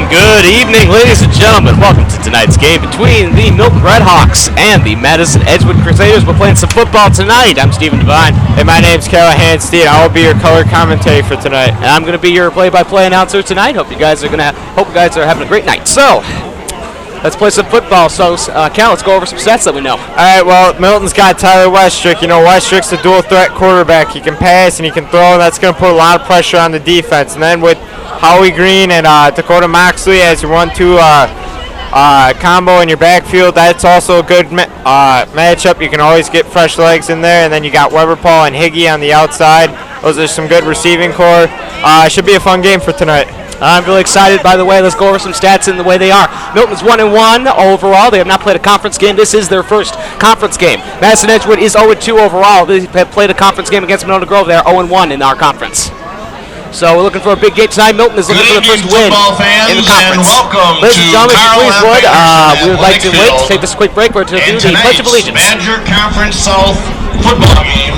And good evening, ladies and gentlemen. Welcome to tonight's game between the Milton Redhawks and the Madison Edgewood Crusaders. We're playing some football tonight. I'm Stephen Devine. Hey, my name's Callahan Steed. I will be your color commentator for tonight. And I'm going to be your play-by-play announcer tonight. Hope you guys are having a great night. So, let's play some football. So, Cal, let's go over some stats that we know. All right, well, Milton's got Tyler Westrick. You know, Westrick's a dual-threat quarterback. He can pass and he can throw, and that's going to put a lot of pressure on the defense. And then with Howie Green and Dakota Moxley as your 1-2 combo in your backfield, that's also a good matchup. You can always get fresh legs in there. And then you got Weber Paul and Higgy on the outside. Those are some good receiving core. Should be a fun game for tonight. I'm really excited. By the way, let's go over some stats in the way they are. Milton's 1-1 overall. They have not played a conference game. This is their first conference game. Madison Edgewood is 0-2 overall. They have played a conference game against Monona Grove. They are 0-1 in our conference. So we're looking for a big game tonight. Milton is looking for the first win in the conference. Ladies and gentlemen, please would, we would like to wait to take this quick break. We're to do the Pledge of Allegiance. Badger Conference South football game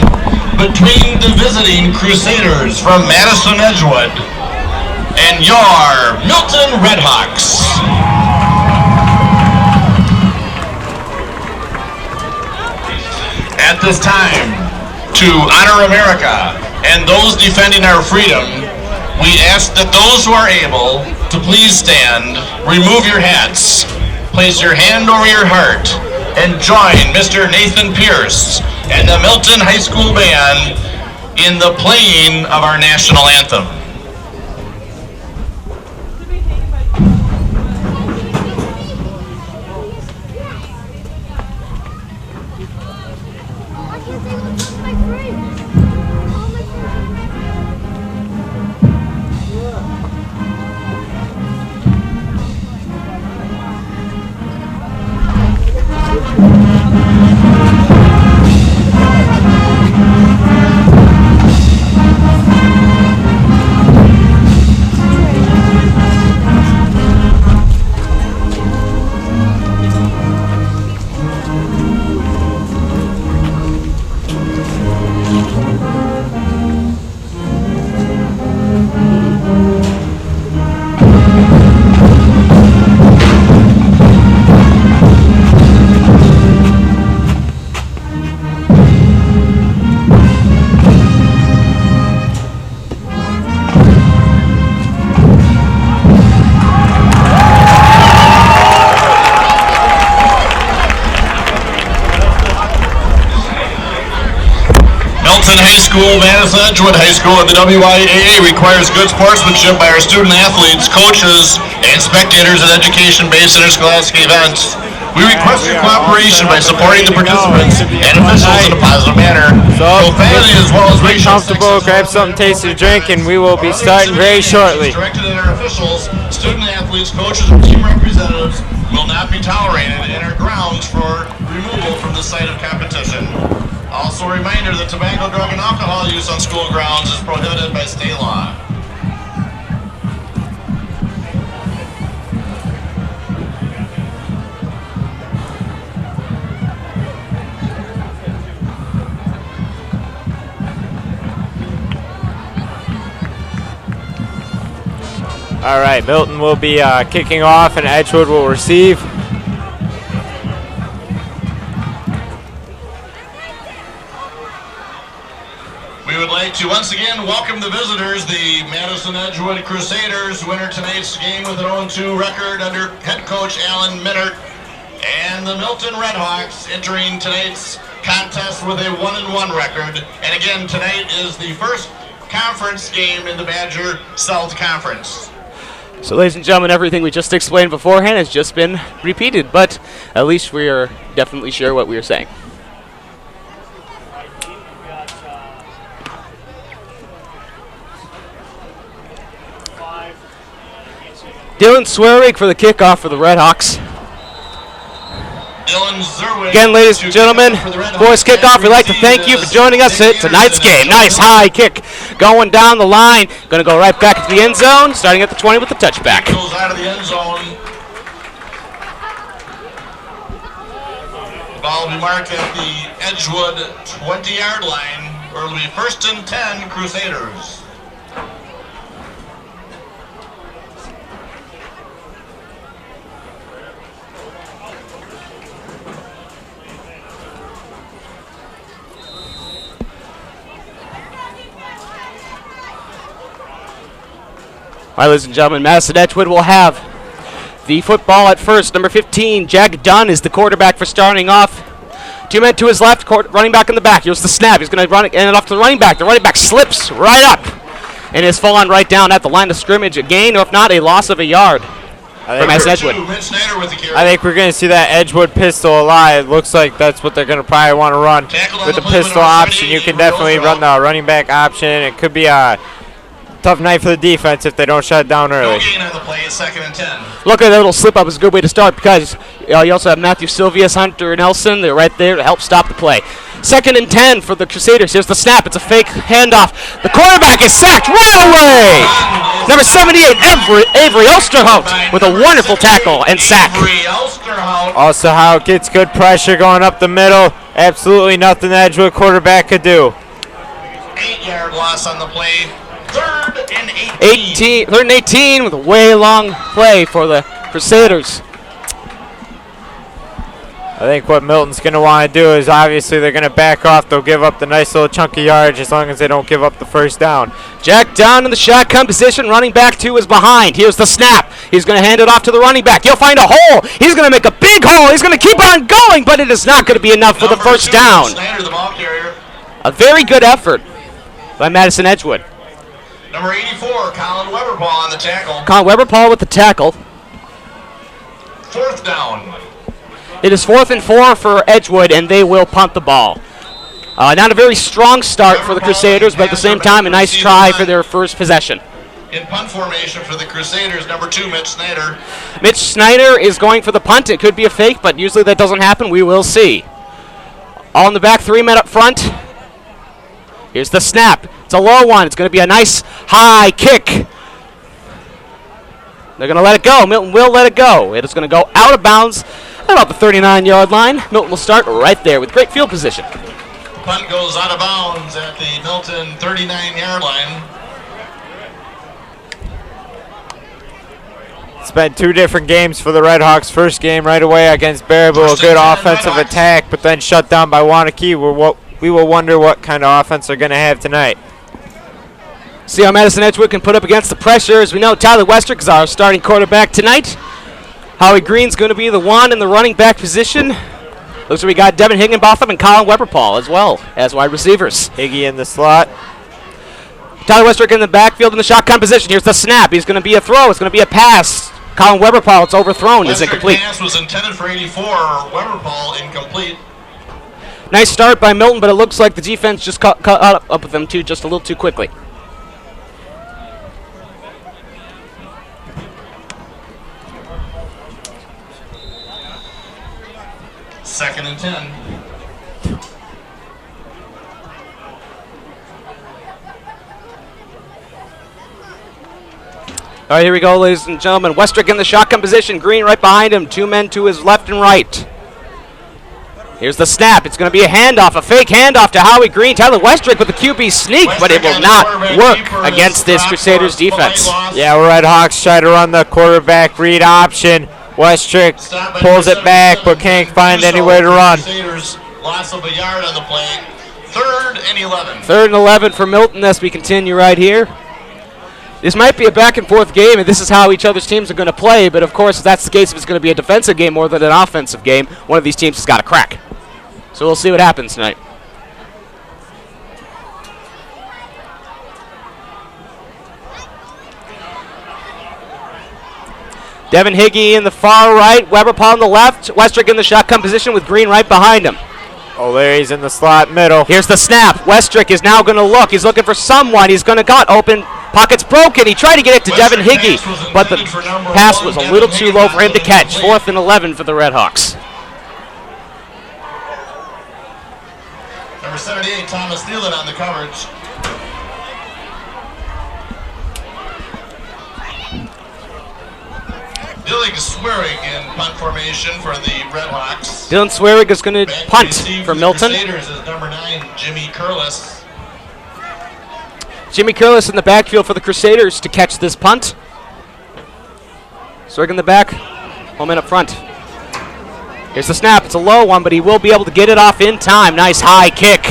between the visiting Crusaders from Madison Edgewood and your Milton Redhawks. At this time, to honor America and those defending our freedom, we ask that those who are able to please stand, remove your hats, place your hand over your heart, and join Mr. Nathan Pierce and the Milton High School Band in the playing of our national anthem. High School, Madison Edgewood High School, and the WIAA requires good sportsmanship by our student athletes, coaches, and spectators at education-based interscholastic events. We request your cooperation by supporting the participants and officials in a positive manner. So, profanity as well as be comfortable, grab something tasty to drink, and we will be starting very shortly. Directed at our officials, student athletes, coaches, and team representatives will not be tolerated and are grounds for removal from the site of competition. Also a reminder that tobacco, drug, and alcohol use on school grounds is prohibited by state law. All right, Milton will be kicking off, and Edgewood will receive. We would like to once again welcome the visitors, the Madison Edgewood Crusaders, who enter tonight's game with an 0-2 record under head coach Alan Minnert, and the Milton Redhawks entering tonight's contest with a 1-1 record. And again, tonight is the first conference game in the Badger South Conference. So, ladies and gentlemen, everything we just explained beforehand has just been repeated, but at least we are definitely sure what we are saying. Dylan Swearick for the kickoff for the Redhawks. Again, ladies and gentlemen, boys kickoff. We'd like to thank you for joining us at tonight's game. Nice high kick going down the line. Going to go right back into the end zone, starting at the 20 with the touchback. Goes out of the end zone. Ball will be marked at the Edgewood 20-yard line, where it'll be 1st and 10 Crusaders. All right, ladies and gentlemen, Madison Edgewood will have the football at first. Number 15, Jack Dunn is the quarterback for starting off. 2 men to his left, running back in the back. Here's the snap. He's going to run it and off to the running back. The running back slips right up and is fallen right down at the line of scrimmage. A gain, or if not, a loss of a yard for Madison Edgewood. I think we're going to see that Edgewood pistol a lot. It looks like that's what they're going to probably want to run. With the pistol option, you can definitely run the running back option. It could be a tough night for the defense if they don't shut it down early. No gain on the play, 2nd and 10. Look at that little slip up is a good way to start because you also have Matthew Silvius, Hunter Nelson. They're right there to help stop the play. 2nd and 10 for the Crusaders. Here's the snap. It's a fake handoff. The quarterback is sacked right away. Number 78, Avery Osterhout with a wonderful tackle and sack. Also, how it gets good pressure going up the middle. Absolutely nothing the Edgewood quarterback could do. 8-yard loss on the play. 3rd and 18. 3rd and 18 with a way long play for the Crusaders. I think what Milton's going to want to do is obviously they're going to back off. They'll give up the nice little chunky yardage as long as they don't give up the first down. Jack Dunn in the shotgun position. Running back 2 is behind. Here's the snap. He's going to hand it off to the running back. He'll find a hole. He's going to make a big hole. He's going to keep on going, but it is not going to be enough for the first down. A very good effort by Madison Edgewood. Number 84, Colin Weberpaul on the tackle. Colin Weberpaul with the tackle. 4th down. It is 4th and 4 for Edgewood, and they will punt the ball. Not a very strong start for the Crusaders, but at the same time, a nice try for their first possession. In punt formation for the Crusaders, number 2, Mitch Snyder. Mitch Snyder is going for the punt. It could be a fake, but usually that doesn't happen. We will see. All in the back, 3 men up front. Here's the snap. It's a low one. It's going to be a nice high kick. They're going to let it go. Milton will let it go. It is going to go out of bounds at about the 39-yard line. Milton will start right there with great field position. Punt goes out of bounds at the Milton 39-yard line. It's been 2 different games for the Redhawks. First game right away against Baraboo, a good offensive attack, but then shut down by Wanakee. We will wonder what kind of offense they're going to have tonight. See how Madison Edgewood can put up against the pressure. As we know, Tyler Westrick is our starting quarterback tonight. Howie Green's going to be the one in the running back position. Looks like we got Devin Higginbotham and Colin Weberpaul as well as wide receivers. Higgy in the slot. Tyler Westrick in the backfield in the shotgun position. Here's the snap. He's going to be a throw. It's going to be a pass. Colin Weberpaul, it's overthrown. It's incomplete. Pass was intended for 84. Weberpaul incomplete. Nice start by Milton, but it looks like the defense just caught up with them too, just a little too quickly. Second and 10. All right, here we go, ladies and gentlemen. Westrick in the shotgun position. Green right behind him. 2 men to his left and right. Here's the snap. It's going to be a handoff, a fake handoff to Howie Green. Tyler Westrick with the QB sneak, but it will not work against this Crusaders defense. Yeah, Red Hawks try to run the quarterback read option. Westrick pulls it back, but can't find anywhere to run. Crusaders loss of a yard on the play. 3rd and 11. 3rd and 11 for Milton as we continue right here. This might be a back and forth game, and this is how each other's teams are going to play, but of course, if that's the case, if it's going to be a defensive game more than an offensive game, one of these teams has got to crack. So we'll see what happens tonight. Devin Higgy in the far right, Weberpaul on the left, Westrick in the shotgun position with Green right behind him. O'Leary's in the slot middle. Here's the snap. Westrick is now going to look. He's looking for someone. He's going to cut open. Pocket's broken. He tried to get it to Devin Higgy, but the pass was a little too low for him to catch. 4th and 11 for the Redhawks. Number 78, Thomas Thielen on the coverage. Dylan Swearing in punt formation for the Redhawks. Dylan Swearing is going to punt for Milton. Crusaders is number 9, Jimmy Curlis. Jimmy Curlis in the backfield for the Crusaders to catch this punt. Swearing in the back, home in up front. Here's the snap. It's a low one, but he will be able to get it off in time. Nice high kick.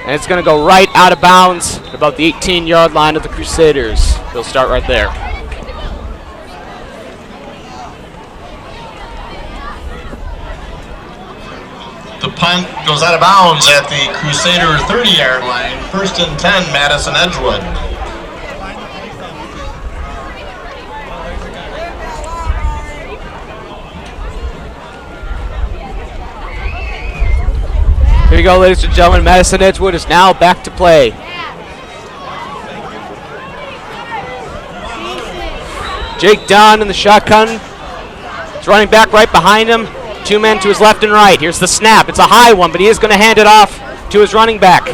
And it's going to go right out of bounds at about the 18-yard line of the Crusaders. They'll start right there. The punt goes out of bounds at the Crusader 30-yard line. 1st and 10, Madison Edgewood. Here you go, ladies and gentlemen. Madison Edgewood is now back to play. Jake Dunn in the shotgun. He's running back right behind him. 2 men to his left and right. Here's the snap. It's a high one, but he is going to hand it off to his running back.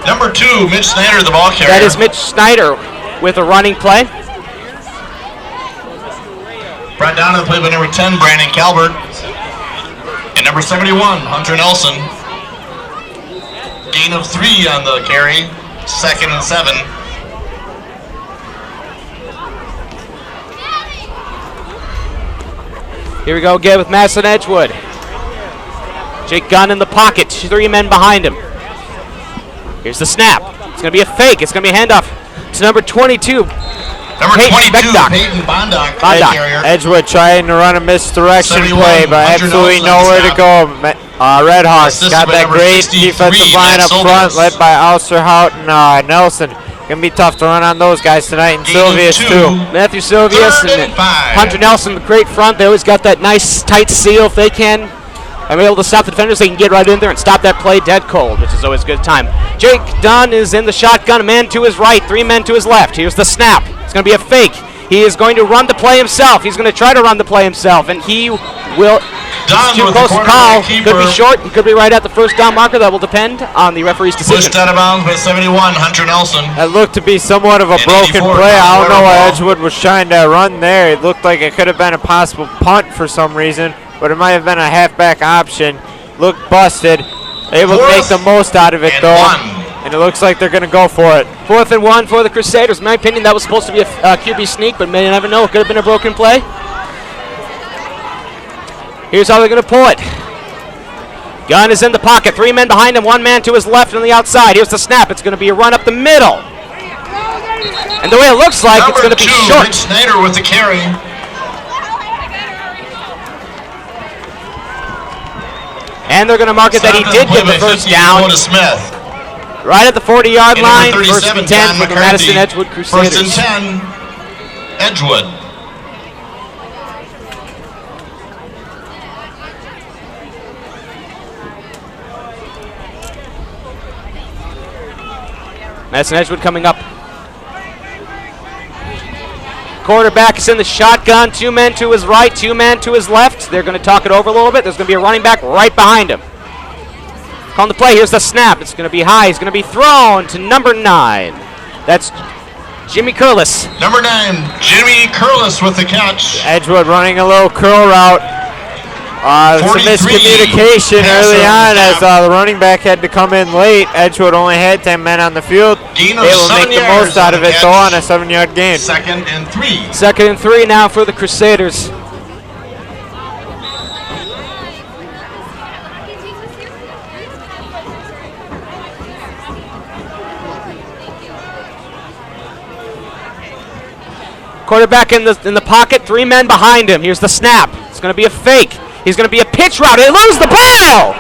Number 2, Mitch Snyder, the ball carrier. That is Mitch Snyder with a running play. Brought down to the play by number 10, Brandon Calvert. And number 71, Hunter Nelson. Gain of 3 on the carry. 2nd and 7. Here we go again with Madison Edgewood. Jake Gunn in the pocket. 3 men behind him. Here's the snap. It's going to be a fake. It's going to be a handoff to number 22. Number 22, Peyton Bondock. Edgewood trying to run a misdirection play, but absolutely nowhere to go. Red Hawks got that great defensive line up front, led by Alsterhout and Nelson. Gonna be tough to run on those guys tonight, and Sylvius too. Matthew Sylvius and Hunter Nelson, the great front. They always got that nice tight seal. If they can, I'm able to stop the defenders. They can get right in there and stop that play dead cold, which is always a good time. Jake Dunn is in the shotgun. A man to his right, 3 men to his left. Here's the snap. It's going to be a fake. He is going to run the play himself. He's going to try to run the play himself, and he will. Too close to call. Could be short. He could be right at the first down marker. That will depend on the referee's decision. Pushed out of bounds by 71, Hunter Nelson. That looked to be somewhat of a broken play. I don't know what Edgewood was trying to run there. It looked like it could have been a possible punt for some reason, but it might have been a halfback option. Looked busted. Able to make the most out of it, though. And it looks like they're going to go for it. 4th and 1 for the Crusaders. In my opinion, that was supposed to be a QB sneak, but may never know. It could have been a broken play. Here's how they're going to pull it. Gunn is in the pocket. 3 men behind him. 1 man to his left on the outside. Here's the snap. It's going to be a run up the middle. And the way it looks like, it's going to be short. Mitch Snyder with the carry. And they're going to mark it that he did get the first down. Right at the 40-yard line. 1st and 10 for the Madison Edgewood Crusaders. 1st and 10, Edgewood. Madison Edgewood coming up. Quarterback is in the shotgun. 2 men to his right, 2 men to his left. They're going to talk it over a little bit. There's going to be a running back right behind him. Calling the play. Here's the snap. It's going to be high. He's going to be thrown to number 9. That's Jimmy Curlis. Number 9, Jimmy Curlis with the catch. Edgewood running a little curl route. Some miscommunication early on as the running back had to come in late. Edgewood only had 10 men on the field. Gain of able to 7 make the most out of it, though, on a 7-yard gain. 2nd and 3. 2nd and 3 now for the Crusaders. Quarterback in the pocket, 3 men behind him. Here's the snap. It's going to be a fake. He's going to be a pitch route. They lose the ball!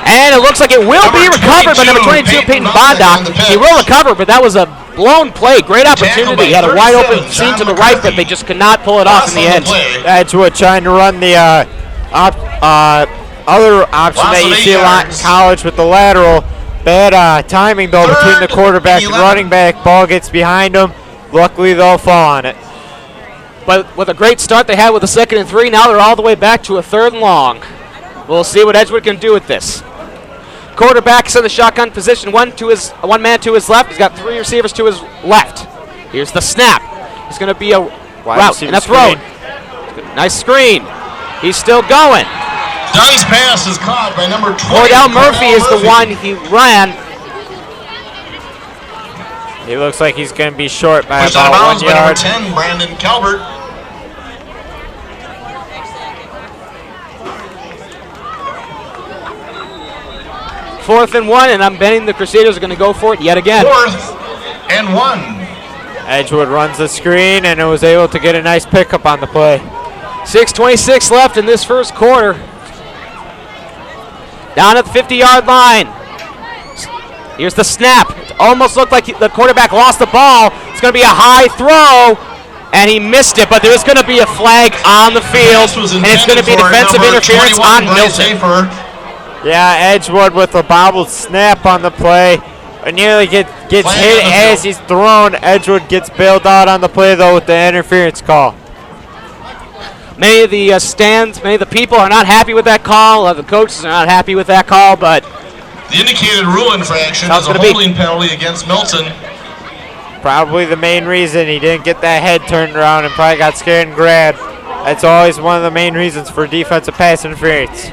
And it looks like it will be recovered by number 22, Peyton Bondock. He will recover, but that was a blown play. Great opportunity. He had a wide open seam to the right, but they just could not pull it off in the end. Edgewood trying to run the other option that you see a lot in college with the lateral. Bad timing, though, between the quarterback and running back. Ball gets behind him. Luckily, they'll fall on it. But with a great start they had with a 2nd and 3, now they're all the way back to a 3rd and long. We'll see what Edgewood can do with this. Quarterback's in the shotgun position, 1 man to his left. He's got 3 receivers to his left. Here's the snap. It's going to be a route and a throw. Nice screen. He's still going. Dunn's pass is caught by number 20. Cordell Murphy is the one he ran. He looks like he's going to be short by about about 1 yard. Number 10, Brandon Calvert. 4th and 1, and I'm betting the Crusaders are going to go for it yet again. 4th and 1. Edgewood runs the screen and was able to get a nice pickup on the play. 6:26 left in this first quarter. Down at the 50-yard line. Here's the snap. It almost looked like the quarterback lost the ball. It's going to be a high throw, and he missed it, but there is going to be a flag on the field, and it's going to be defensive interference on Milton. Yeah, Edgewood with a bobbled snap on the play. Nearly gets hit as he's thrown. Edgewood gets bailed out on the play, though, with the interference call. Many of the stands, many of the people are not happy with that call. The coaches are not happy with that call, but the indicated rule infraction is a holding penalty against Milton. Probably the main reason he didn't get that head turned around and probably got scared and grabbed. That's always one of the main reasons for defensive pass interference.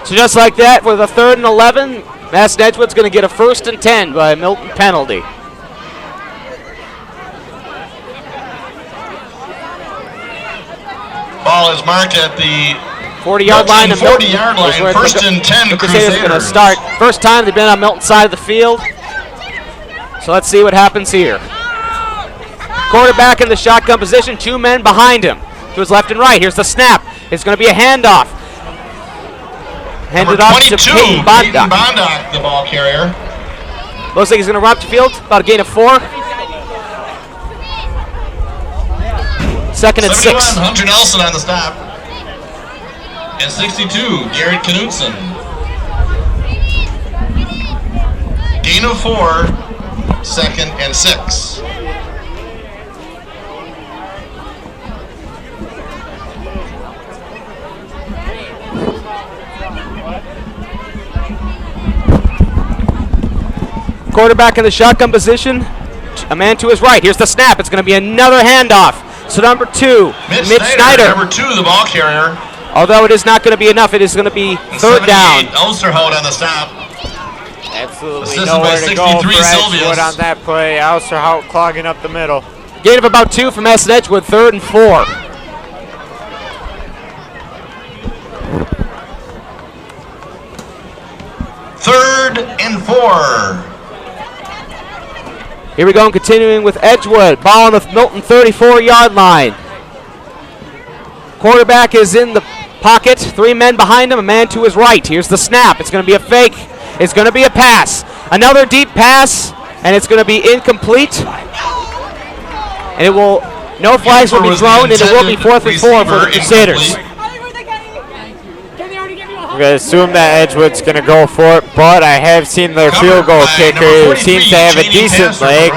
So just like that, with a 3rd and 11, Madison Edgewood's going to get a 1st and 10 by a Milton penalty. Ball is marked at the 40-yard line. 40-yard line. 1st and 10. The Crusaders are going to start. First time they've been on Milton's side of the field. So let's see what happens here. Quarterback in the shotgun position, 2 men behind him to his left and right. Here's the snap. It's going to be a handoff. Handed off to Peyton Bondock, the ball carrier. Looks like he's going to run up the field. About a gain of 4. 2nd and 6. Hunter Nelson on the stop. And 62, Garrett Knutson. Gain of 4, 2nd and 6. Quarterback in the shotgun position, a man to his right. Here's the snap. It's going to be another handoff. So number 2, Mitch Snyder. Number 2, the ball carrier. Although it is not going to be enough, it is going to be 3rd down. Osterhout on the stop. Absolutely nowhere to go for Edgewood on that play. Osterhout clogging up the middle. Gain of about 2 from Madison Edgewood, 3rd and 4. Third and 4. Here we go, and continuing with Edgewood. Ball on the Milton 34-yard line. Quarterback is in the pocket. 3 men behind him, a man to his right. Here's the snap. It's going to be a fake. It's going to be a pass. Another deep pass, and it's going to be incomplete. And it will, no flags will be thrown, and it will be 4th and 4 for the Crusaders. I'm going to assume that Edgewood's going to go for it, but I have seen their field goal kicker who seems to have a decent leg.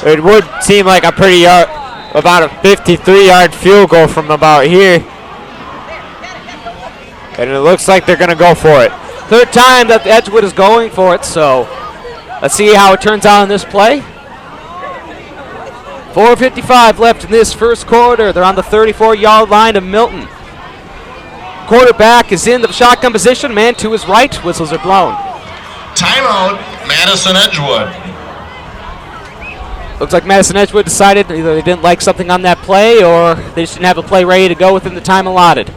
It would seem like a pretty about a 53-yard field goal from about here. And it looks like they're going to go for it. 3rd time that Edgewood is going for it, so let's see how it turns out in this play. 4:55 left in this first quarter. They're on the 34-yard line of Milton. Quarterback is in the shotgun position. Man to his right. Whistles are blown. Timeout, Madison Edgewood. Looks like Madison Edgewood decided either they didn't like something on that play or they just didn't have a play ready to go within the time allotted.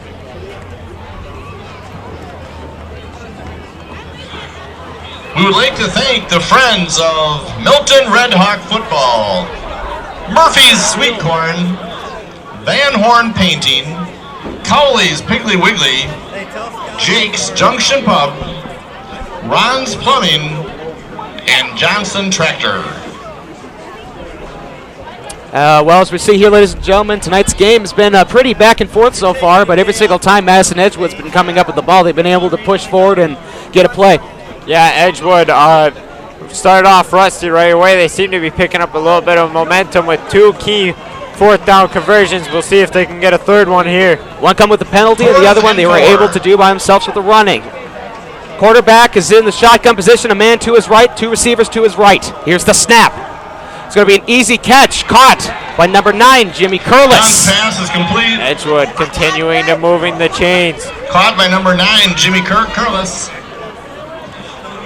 We would like to thank the friends of Milton Red Hawk Football, Murphy's Sweet Corn, Van Horn Painting, Cowley's Piggly Wiggly, Jake's Junction Pub, Ron's Plumbing, and Johnson Tractor. Well, as we see here, ladies and gentlemen, tonight's game has been pretty back and forth so far, but every single time Madison Edgewood's been coming up with the ball, they've been able to push forward and get a play. Yeah, Edgewood started off rusty right away. They seem to be picking up a little bit of momentum with 2 key 4th down conversions. We'll see if they can get a 3rd one here. One come with the penalty, and the other one they were able to do by themselves with the running. Quarterback is in the shotgun position, a man to his right, 2 receivers to his right. Here's the snap. It's going to be an easy catch, caught by number 9, Jimmy Curlis. Pass is complete. Edgewood continuing to moving the chains. Caught by number 9, Jimmy Curlis.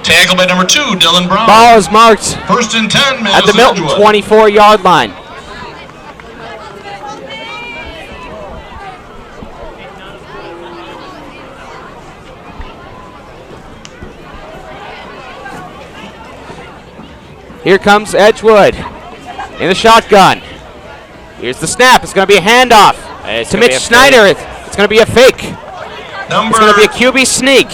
Tackled by number 2, Dylan Brown. Ball is marked 1st and 10, Madison at the Milton Edgewood. 24-yard line. Here comes Edgewood in the shotgun. Here's the snap. It's going to be a handoff to Mitch Snyder. It's going to be a fake. It's going to be a QB sneak.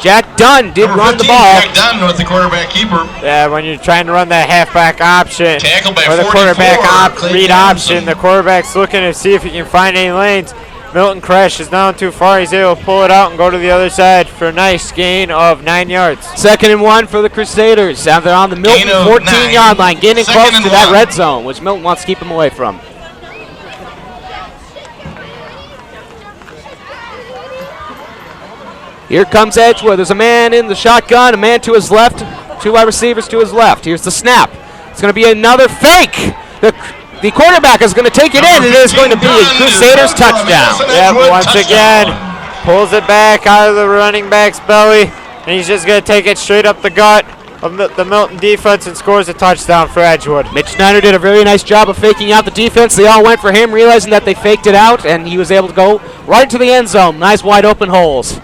Jack Dunn did run the ball. Jack Dunn with the quarterback keeper. Yeah, when you're trying to run that halfback option Tackled by or the 44, quarterback read Johnson. option, the quarterback's looking to see if he can find any lanes. Milton crashes down too far. He's able to pull it out and go to the other side for a nice gain of 9 yards. 2nd and 1 for the Crusaders. Now they're on the Milton 14-yard line, getting close to that red zone, which Milton wants to keep them away from. Here comes Edgewood. There's a man in the shotgun, a man to his left, 2 wide receivers to his left. Here's the snap. It's going to be another fake. The quarterback is going to take it in, and it is going to be a Crusaders touchdown. Yep, once again, pulls it back out of the running back's belly, and he's just going to take it straight up the gut of the Milton defense and scores a touchdown for Edgewood. Mitch Snyder did a very nice job of faking out the defense. They all went for him, realizing that they faked it out, and he was able to go right to the end zone. Nice wide open holes.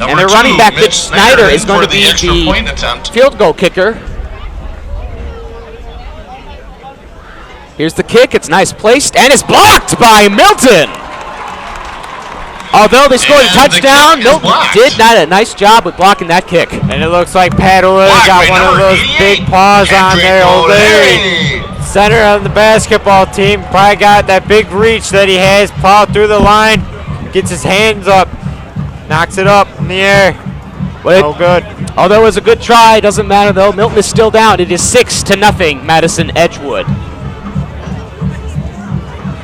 And their running back, Mitch Snyder, is going to be the field goal kicker. Here's the kick. It's nice placed, and it's blocked by Milton. Although they scored a touchdown, Milton did a nice job with blocking that kick. And it looks like Pat O'Leary got one of those big paws on there. O'Leary, center on the basketball team, probably got that big reach that he has, plowed through the line, gets his hands up, knocks it up in the air. No good. Although it was a good try, doesn't matter though. Milton is still down. It is 6-0, Madison Edgewood.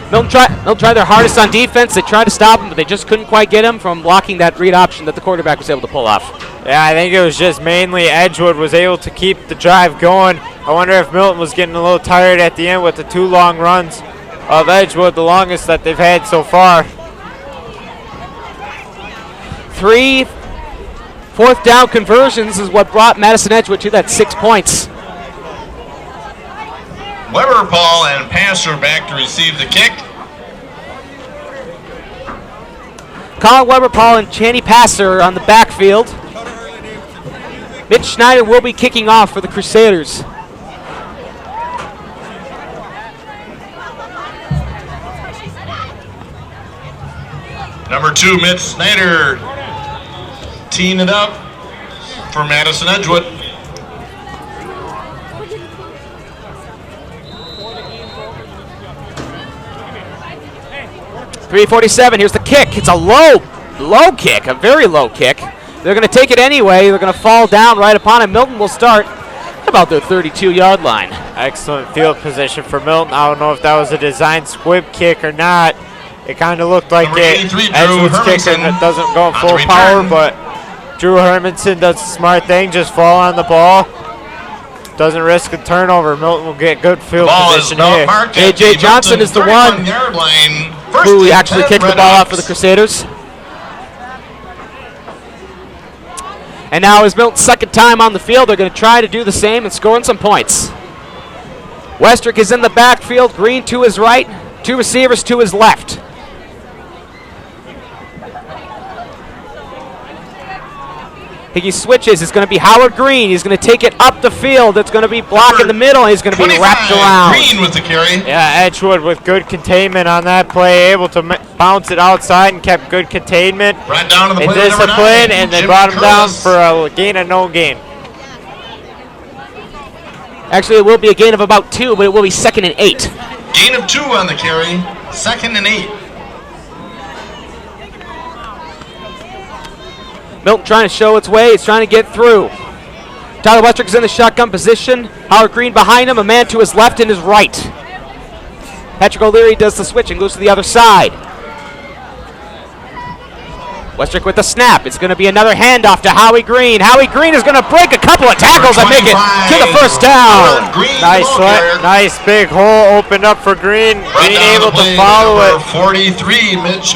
Milton tried their hardest on defense. They tried to stop him, but they just couldn't quite get him from blocking that read option that the quarterback was able to pull off. Yeah, I think it was just mainly Edgewood was able to keep the drive going. I wonder if Milton was getting a little tired at the end with the 2 long runs of Edgewood, the longest that they've had so far. 3 fourth down conversions is what brought Madison Edgewood to that 6 points. Weber, Paul, and Passer back to receive the kick. Colin Weber, Paul, and Chaney Passer on the backfield. Mitch Schneider will be kicking off for the Crusaders. Number 2, Mitch Snyder, teeing it up for Madison Edgewood. .347, here's the kick. It's a low kick, a very low kick. They're going to take it anyway. They're going to fall down right upon it. Milton will start about their 32-yard line. Excellent field position for Milton. I don't know if that was a design squib kick or not. It kind of looked like it. Edgewood's kicking, it doesn't go full power, but Drew Hermanson does a smart thing, just fall on the ball. Doesn't risk a turnover. Milton will get good field position here. A.J. Johnson is the one who actually kicked the ball out for the Crusaders. And now is Milton's second time on the field. They're going to try to do the same and scoring some points. Westrick is in the backfield. Green to his right. 2 receivers to his left. He switches. It's going to be Howard Green. He's going to take it up the field. It's going to be blocked in the middle, and he's going to be wrapped around. Green with the carry. Yeah, Edgewood with good containment on that play, able to bounce it outside and kept good containment Right down to the and play discipline, and they brought him down for a gain of no gain. Actually, it will be a gain of about 2, but it will be 2nd and 8. Gain of 2 on the carry, 2nd and 8. Milton trying to show its way. He's trying to get through. Tyler Westrick is in the shotgun position. Howard Green behind him. A man to his left and his right. Patrick O'Leary does the switch and goes to the other side. Westrick with the snap. It's going to be another handoff to Howie Green. Howie Green is going to break a couple of tackles and make it to the first down. Nice big hole opened up for Green. Being able to follow it. 43, Mitch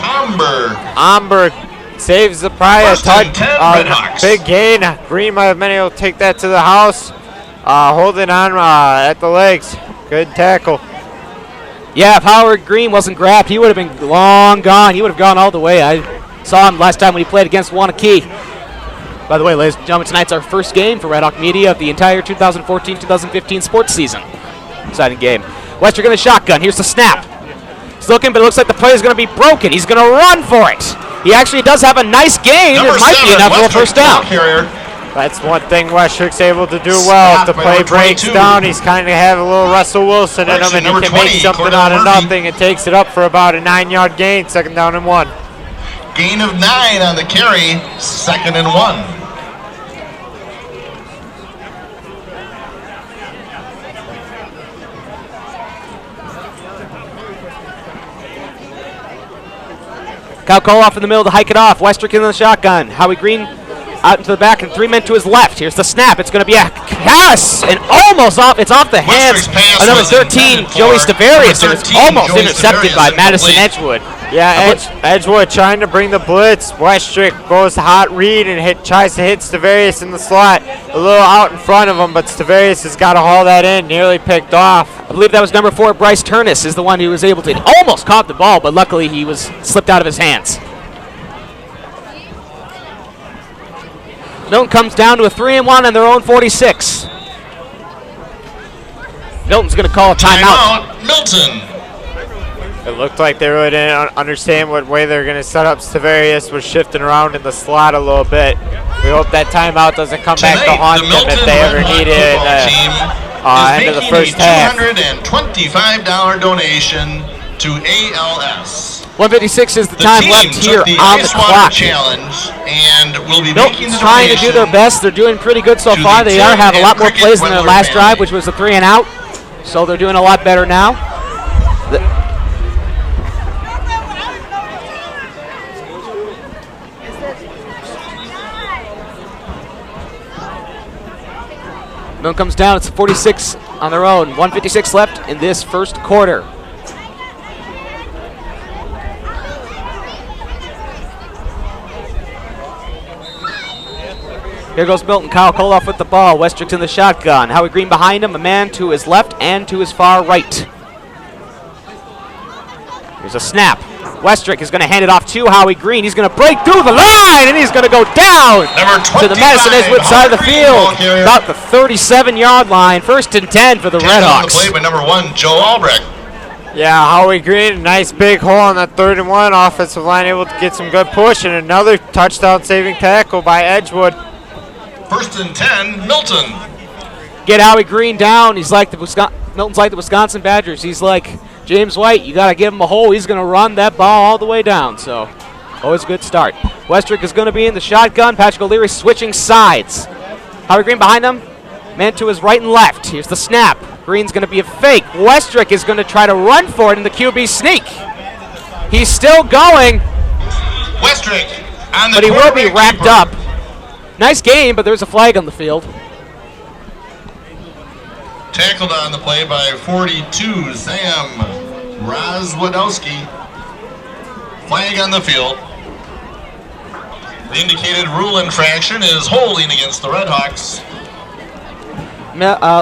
Omberg saves the probably a big gain. Green might have been able to take that to the house. Holding on at the legs. Good tackle. Yeah, if Howard Green wasn't grabbed, he would have been long gone. He would have gone all the way. I saw him last time when he played against Wanakee. By the way, ladies and gentlemen, tonight's our first game for Red Hawk Media of the entire 2014-2015 sports season. Exciting game. Wester going to shotgun. Here's the snap. He's looking, but it looks like the play is going to be broken. He's going to run for it. He actually does have a nice game. It might be enough for a first down. That's one thing Westrick's able to do well. If the play breaks down, he's kind of have a little Russell Wilson in him, and he can make something out of nothing and takes it up for about a 9-yard gain, 2nd down and 1. Gain of 9 on the carry, 2nd and 1. Kyle Koloff in the middle to hike it off. Westrick in the shotgun. Howie Green out into the back and 3 men to his left. Here's the snap. It's going to be a pass and almost off. It's off the hands of number 13, Joey Stavarius, and it's almost intercepted by Madison Edgewood. Yeah, Edgewood trying to bring the blitz. Westrick goes hot read and tries to hit Stavarius in the slot. A little out in front of him, but Stavarius has got to haul that in. Nearly picked off. I believe that was number 4, Bryce Turnus, is the one who was able to almost caught the ball, but luckily he was slipped out of his hands. Milton comes down to a 3-and-1 on their own 46. Milton's going to call a timeout. Milton. It looked like they really didn't understand what way they were going to set up. Stavarius was shifting around in the slot a little bit. We hope that timeout doesn't come back to haunt them if they ever need it end of the first half. $125 donation to ALS. 156 is the time left here on the clock. Challenge and will be Milton's trying to do their best. They're doing pretty good so far. They are have a lot more plays than their last drive, which was a 3-and-out. So they're doing a lot better now. Milton comes down. It's 46 on their own. 156 left in this first quarter. Here goes Milton. Kyle Koloff with the ball. Westrick's in the shotgun. Howie Green behind him. A man to his left and to his far right. Here's a snap. Westrick is going to hand it off to Howie Green. He's going to break through the line, and he's going to go down to the Madison Edgewood side of the field. About the 37-yard line. 1st and 10 for the Red Hawks. Play by number 1, Joe Albrecht. Yeah, Howie Green, nice big hole on that 3rd and 1. Offensive line able to get some good push, and another touchdown-saving tackle by Edgewood. 1st and 10, Milton. Get Howie Green down. He's like Milton's like the Wisconsin Badgers. He's like James White. You got to give him a hole. He's going to run that ball all the way down. So, always a good start. Westrick is going to be in the shotgun. Patrick O'Leary switching sides. Howie Green behind him. Man to his right and left. Here's the snap. Green's going to be a fake. Westrick is going to try to run for it in the QB sneak. He's still going. Westrick on the but he will be wrapped up. Nice game, but there's a flag on the field. Tackled on the play by 42, Sam Rozwadowski. Flag on the field. The indicated rule infraction is holding against the Red Hawks.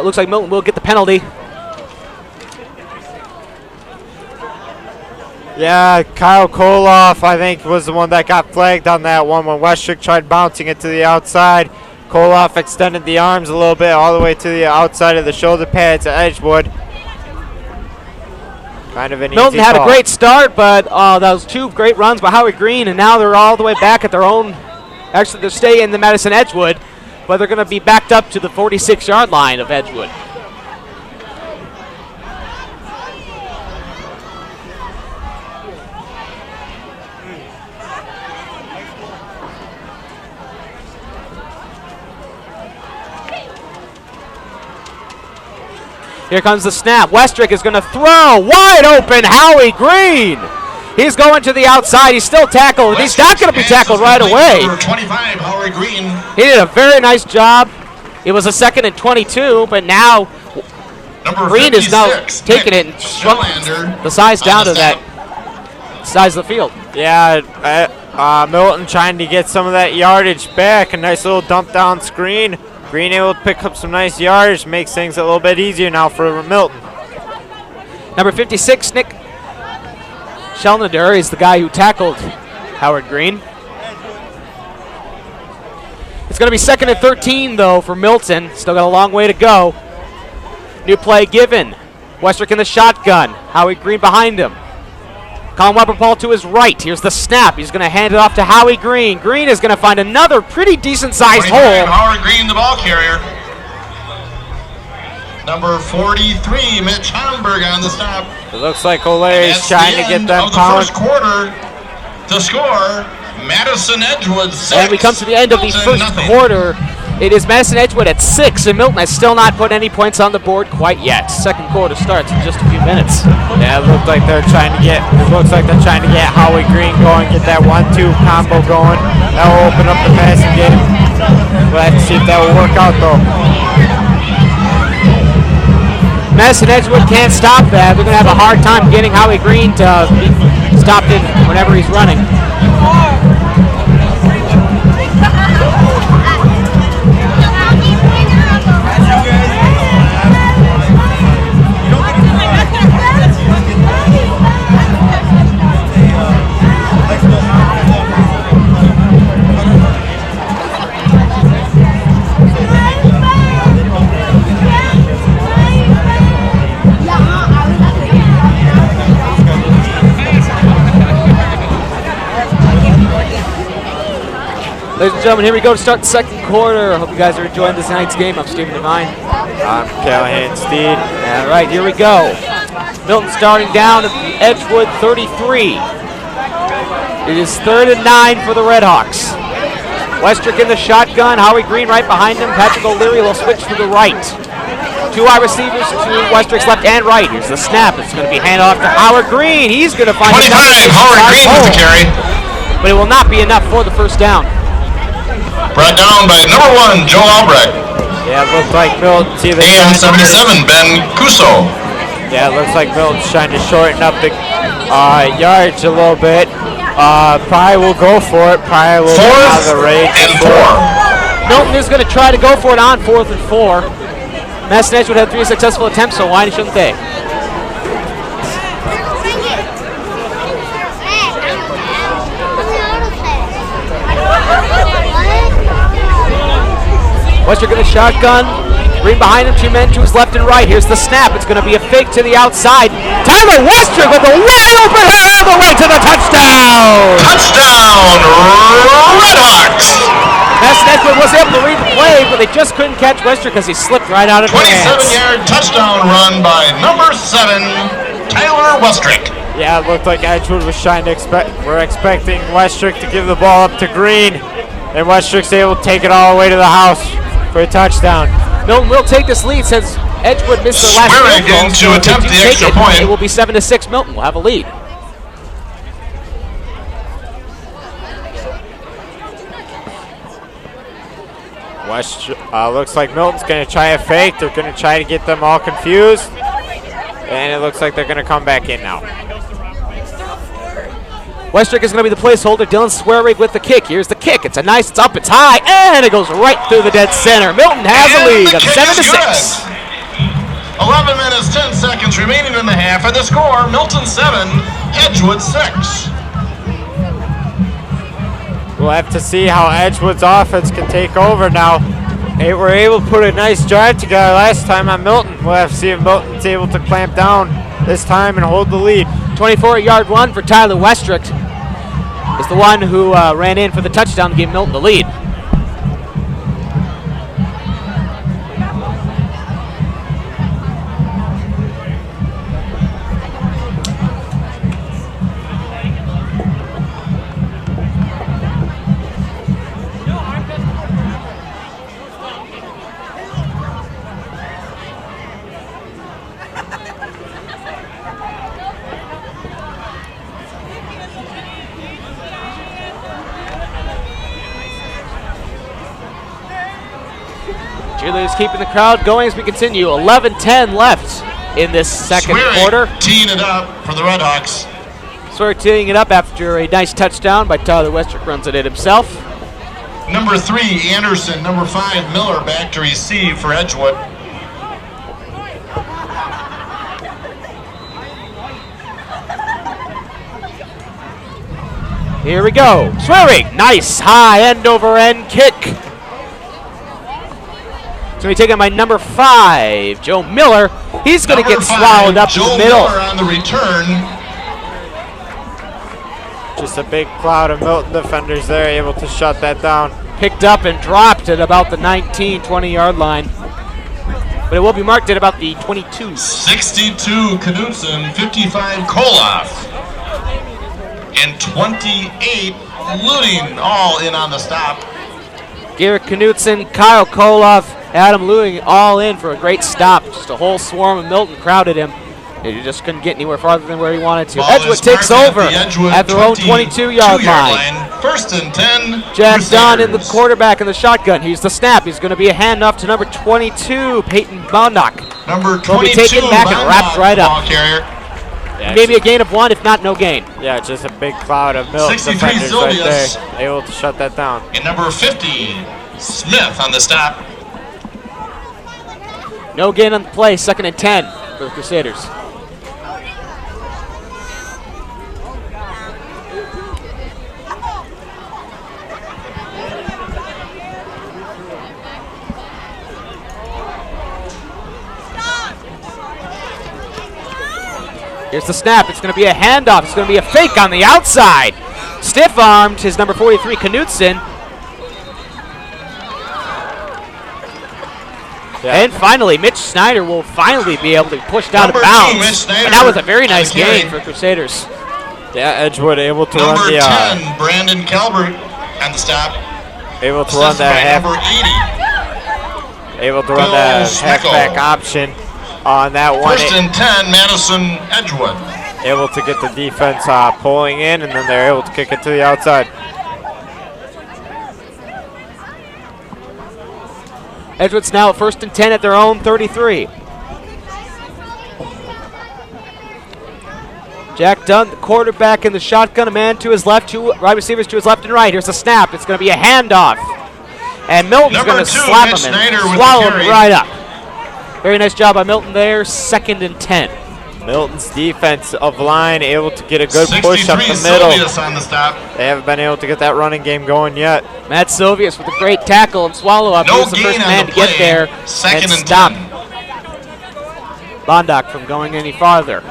Looks like Milton will get the penalty. Yeah, Kyle Koloff, I think, was the one that got flagged on that one when Westrick tried bouncing it to the outside. Koloff extended the arms a little bit all the way to the outside of the shoulder pads at Edgewood. Kind of an Milton easy had call. a great start, but those 2 great runs by Howie Green, and now they're all the way back at their own. Actually, they're staying in the Madison Edgewood, but they're going to be backed up to the 46-yard line of Edgewood. Here comes the snap. Westrick is going to throw. Wide open, Howie Green. He's going to the outside. He's still tackled. He's not going to be tackled right away. Number 25, Howie Green. He did a very nice job. It was a 2nd and 22, but now Green is now taking it and shrunk the size down to that size of the field. Yeah, Milton trying to get some of that yardage back. A nice little dump down screen. Green able to pick up some nice yardage, makes things a little bit easier now for Milton. Number 56, Nick Shelnader, is the guy who tackled Howard Green. It's going to be 2nd and 13, though, for Milton. Still got a long way to go. New play given. Westrick in the shotgun. Howie Green behind him. Colin Weber-Paul to his right. Here's the snap. He's going to hand it off to Howie Green. Green is going to find another pretty decent-sized hole. Howard Green, the ball carrier. Number 43, Mitch Homburg on the stop. It looks like Olay is trying to get them pound. First quarter to score. Madison Edgewood 6. And we come to the end of the first quarter. It is Madison Edgewood at 6, and Milton has still not put any points on the board quite yet. Second quarter starts in just a few minutes. Yeah, it looks like they're trying to get Howie Green going, get that 1-2 combo going. That will open up the passing game. We'll have to see if that will work out, though. Madison Edgewood can't stop that. They're going to have a hard time getting Howie Green to be stopped in whenever he's running. Ladies and gentlemen, here we go to start the second quarter. I hope you guys are enjoying this night's game. I'm Stephen Devine. I'm Callahan Steed. All right, here we go. Milton starting down at the Edgewood 33. It is 3rd and 9 for the Redhawks. Westrick in the shotgun. Howie Green right behind him. Patrick O'Leary will switch to the right. Two wide receivers to Westrick's left and right. Here's the snap. It's going to be handed off to Howard Green. He's going to find 25. Howard Green with the carry. But it will not be enough for the first down. Brought down by number 1, Joe Albrecht. Yeah, it looks like Milton's either. And 77, Ben Cuso. Yeah, it looks like Milton's trying to shorten up the yardage a little bit. Probably will go for it. Probably will get out of the range. And 4. Milton is going to try to go for it on 4th and 4. Madison Edgewood had 3 successful attempts, so why shouldn't they? Westrick in the shotgun. Green behind him, 2 men to his left and right. Here's the snap. It's going to be a fake to the outside. Tyler Westrick with a wide open header all the way to the touchdown. Touchdown, Redhawks. Madison Edgewood was able to read the play, but they just couldn't catch Westrick because he slipped right out of their hands. 27-yard touchdown run by number 7, Tyler Westrick. Yeah, it looked like Edgewood was trying to we're expecting Westrick to give the ball up to Green, and Westrick's able to take it all the way to the house for a touchdown. Milton will take this lead since Edgewood missed the last field goal. To attempt the extra point. It will be 7-6. Milton will have a lead. Looks like Milton's going to try a fake. They're going to try to get them all confused, and it looks like they're going to come back in now. Westrick is going to be the placeholder. Dylan Swearig with the kick. Here's the kick. It's up, it's high, and it goes right through the dead center. Milton has a lead of 7-6. 11 minutes, 10 seconds remaining in the half. And the score, Milton 7, Edgewood 6. We'll have to see how Edgewood's offense can take over now. They were able to put a nice drive together last time on Milton. We'll have to see if Milton's able to clamp down this time and hold the lead. 24-yard run for Tyler Westrick is the one who ran in for the touchdown to give Milton the lead. Cheerleaders keeping the crowd going as we continue. 11-10 left in this second quarter. Teeing it up for the Redhawks. Swearig teeing it up after a nice touchdown by Tyler Westrick, runs it in himself. Number 3, Anderson. Number 5, Miller back to receive for Edgewood. Here we go. Swearing. Nice high end over end kick. It's going to be taken by number 5, Joe Miller. He's going to get swallowed up in the middle. Joe Miller on the return. Just a big cloud of Milton defenders there, able to shut that down. Picked up and dropped at about the 19, 20-yard line. But it will be marked at about the 22. 62 Knudsen, 55 Koloff, and 28 Looting, all in on the stop. Garrett Knudsen, Kyle Koloff, Adam Lewing all in for a great stop. Just a whole swarm of Milton crowded him. He just couldn't get anywhere farther than where he wanted to. Ball Edgewood is takes marked over at the at their own 22-yard line. 1st and 10. Jack Dunn in the Crusaders. quarterback in the shotgun. He's the snap. He's going to be a handoff to number 22, Peyton Bondock. Number Will be 22, taken back and wrapped right ball up. carrier. Yeah, Maybe a gain of 1, if not no gain. Yeah, just a big cloud of Milton 63 defenders right Sylvius. there, able to shut that down. And number 50, Smith on the stop. No gain on the play. 2nd and 10 for the Crusaders. Here's the snap. It's going to be a handoff. It's going to be a fake on the outside. Stiff-armed his number 43, Knudsen. Yeah. And finally, Mitch Snyder will finally be able to be pushed out Number of 2, bounds. Mitch Snyder And that was a very on nice the carry. gain for Crusaders. Yeah, Edgewood able to Number run the 10, Brandon Calvert on the stop. able to run Assisted by that number 80. able to run Bill that halfback Schmickel. option on that one. 1st and 10, Madison Edgewood. Able to get the defense pulling in, and then they're able to kick it to the outside. Edgewood's now at 1st and 10 at their own 33. Jack Dunn, the quarterback in the shotgun, a man to his left, 2 wide receivers to his left and right. Here's a snap. It's going to be a handoff. And Milton's Number going to 2, slap Mitch him Snyder and with swallow the him carry. right up. Very nice job by Milton there. 2nd and 10. Milton's defensive line able to get a good push 63 up the middle. Sylvius on the stop. They haven't been able to get that running game going yet. Matt Sylvius with a great tackle and swallow up. No He was the gain first on man the to get play. there 2nd and and stop 10. Bondock from going any farther.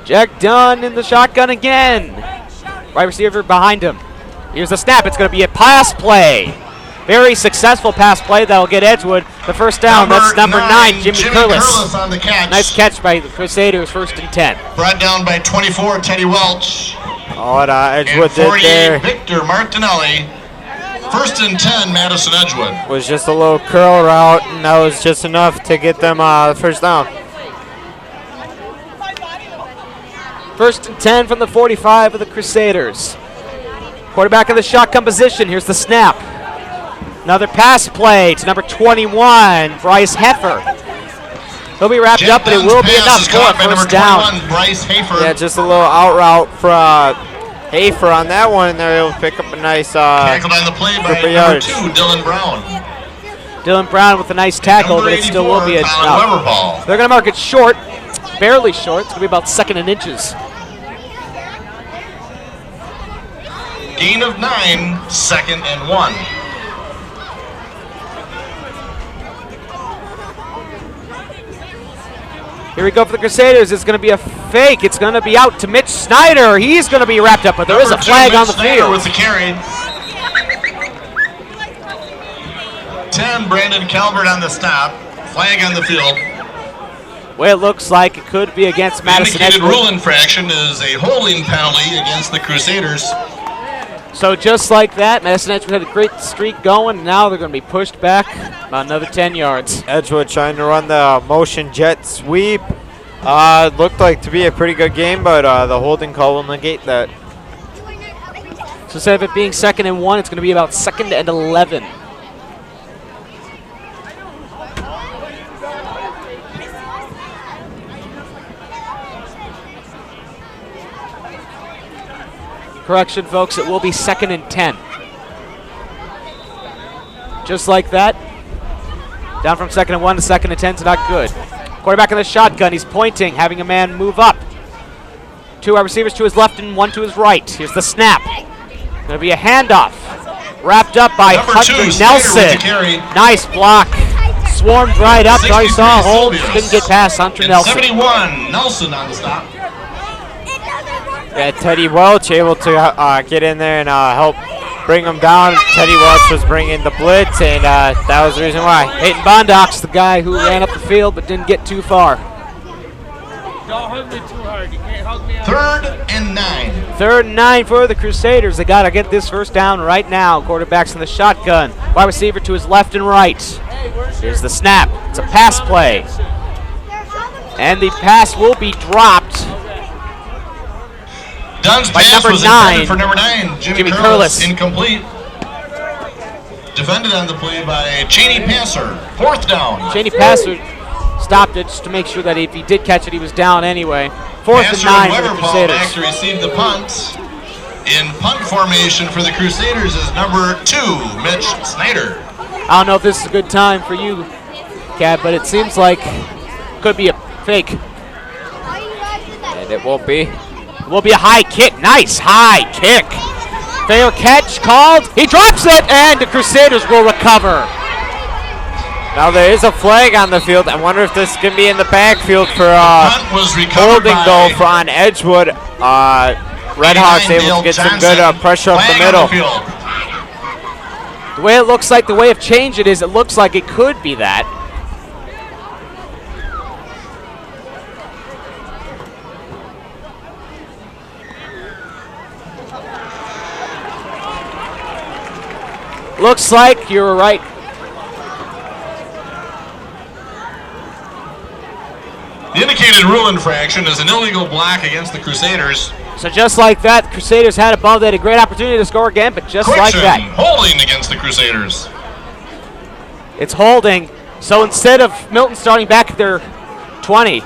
Jack Dunn in the shotgun again. Wide receiver behind him. Here's the snap. It's going to be a pass play. Very successful pass play that will get Edgewood the first down. That's number 9, Jimmy Curlis. on the catch. Nice catch by the Crusaders, 1st and 10. Brought down by 24, Teddy Welch. Oh, what And Edgewood did 48, there Victor Martinelli. 1st and 10, Madison Edgewood. was just a little curl route, and that was just enough to get them the first down. 1st and 10 from the 45 of the Crusaders. Quarterback in the shotgun position. Here's the snap. Another pass play to number 21, Bryce Heffer. He'll be wrapped up, but it will be enough for a first down. Bryce Hafer. Yeah, just a little out route for Hafer on that one, and they're able to pick up a nice Tackled on the play by group of number yards. 2, Dylan Brown. Dylan Brown with a nice tackle, Number but it still will 84, be Colin enough. Weber ball. They're going to mark it short, barely short. It's going to be about 2nd and inches. Gain of 9, 2nd and 1. Here we go for the Crusaders. It's going to be a fake. It's going to be out to Mitch Snyder. He's going to be wrapped up, but there is a Number 2, flag Mitch on the Snyder field. with the carry. 10, Brandon Calvert on the stop. Flag on the field. Well, it looks like it could be against Madison Indicated Edgewood. rule infraction is a holding penalty against the Crusaders. So just like that, Madison Edgewood had a great streak going. Now they're going to be pushed back about another 10 yards. Edgewood trying to run the motion jet sweep. Looked like to be a pretty good game, but the holding call will negate that. So instead of it being 2nd and 1, it's going to be about 2nd and 11. Correction, folks, it will be 2nd and 10. Just like that. Down from 2nd and 1 to 2nd and 10 is not good. Quarterback in the shotgun. He's pointing, having a man move up. 2 wide receivers to his left and 1 to his right. Here's the snap. Going to be a handoff. Wrapped up by Number Hunter 2, Nelson. Nice block. Swarmed right up. Thought he saw a hold. Couldn't get past Hunter And Nelson. 71, Nelson on the stop. Yeah, Teddy Welch able to get in there and help bring him down. Teddy Welch was bringing the blitz, and that was the reason why. Hayden Bondock's the guy who ran up the field but didn't get too far. Don't hug me too hard. You can't hug me out. 3rd and 9. 3rd and 9 for the Crusaders. They got to get this first down right now. Quarterback's in the shotgun. Wide receiver to his left and right. Here's the snap. It's a pass play. And the pass will be dropped. Dunn's By pass number was 9, intended for number 9, Jimmy Curlis. Incomplete. Defended on the play by Cheney Passer. 4th down. Cheney Passer stopped it just to make sure that if he did catch it, he was down anyway. 4th and Passer 9 and for the Weber fall back Crusaders. to receive the punt. In punt formation for the Crusaders is number 2, Mitch Snyder. I don't know if this is a good time for you, Cat, but it seems like could be a fake. And it won't be. It will be a high kick. Nice high kick. Fair catch called. He drops it, and the Crusaders will recover. Now there is a flag on the field. I wonder if this can be in the backfield for Punt was recovered holding though for on Edgewood. Red Hawks able to get some good pressure up the Flag on middle. field. The way it looks like, the way of change it is, it looks like it could be that. Looks like you're right. The indicated rule infraction is an illegal block against the Crusaders. So just like that, the Crusaders had a ball. They had a great opportunity to score again, but just like Correction, that, holding against the Crusaders. it's holding. So instead of Milton starting back at their 20,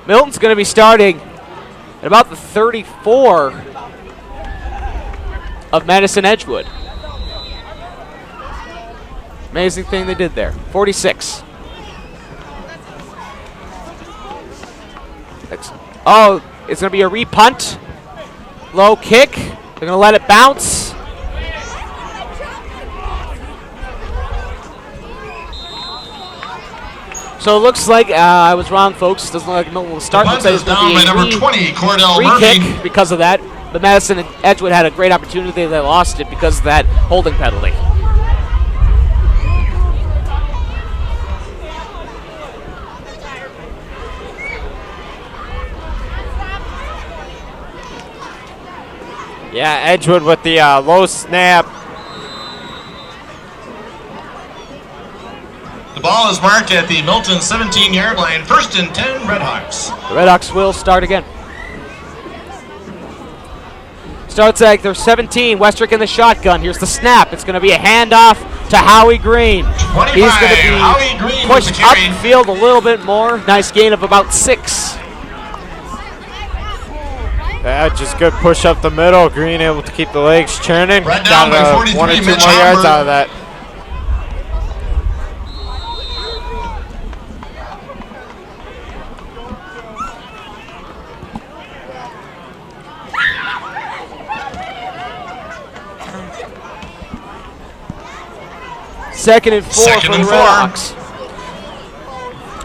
Milton's going to be starting at about the 34 of Madison Edgewood. Amazing thing they did there. 46. Oh, it's going to be a repunt. Low kick. They're going to let it bounce. So it looks like I was wrong, folks. Doesn't look like Milton will start. The Looks punt like is it's going down to by be number 20, Cordell free Murphy. kick because of that. But Madison and Edgewood had a great opportunity. They lost it because of that holding penalty. Yeah, Edgewood with the low snap. The ball is marked at the Milton 17-yard line. 1st and 10, Red Hawks. The Red Hawks will start again. Starts at their 17. Westrick in the shotgun. Here's the snap. It's going to be a handoff to Howie Green. 25, He's going to be Howie Green with pushed the carry. upfield a little bit more. Nice gain of about 6. Yeah, just good push up the middle. Green able to keep the legs churning. Right down by 43, 1 or 2 Mitch more yards Humber. out of that. Second and 4 Second for and the 4. Red Hawks.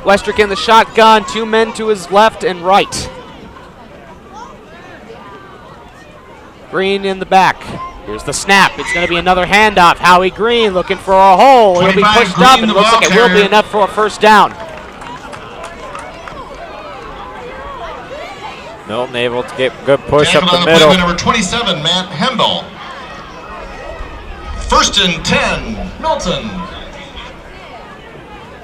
Westrick in the shotgun. 2 men to his left and right. Green in the back. Here's the snap. It's going to be another handoff. Howie Green looking for a hole. He'll be 25, pushed Green, up, and the it looks ball like it will be carrier. enough for a first down. Milton able to get good push Tackled up on the the play middle. by number 27, Matt Hembel. 1st and 10, Milton.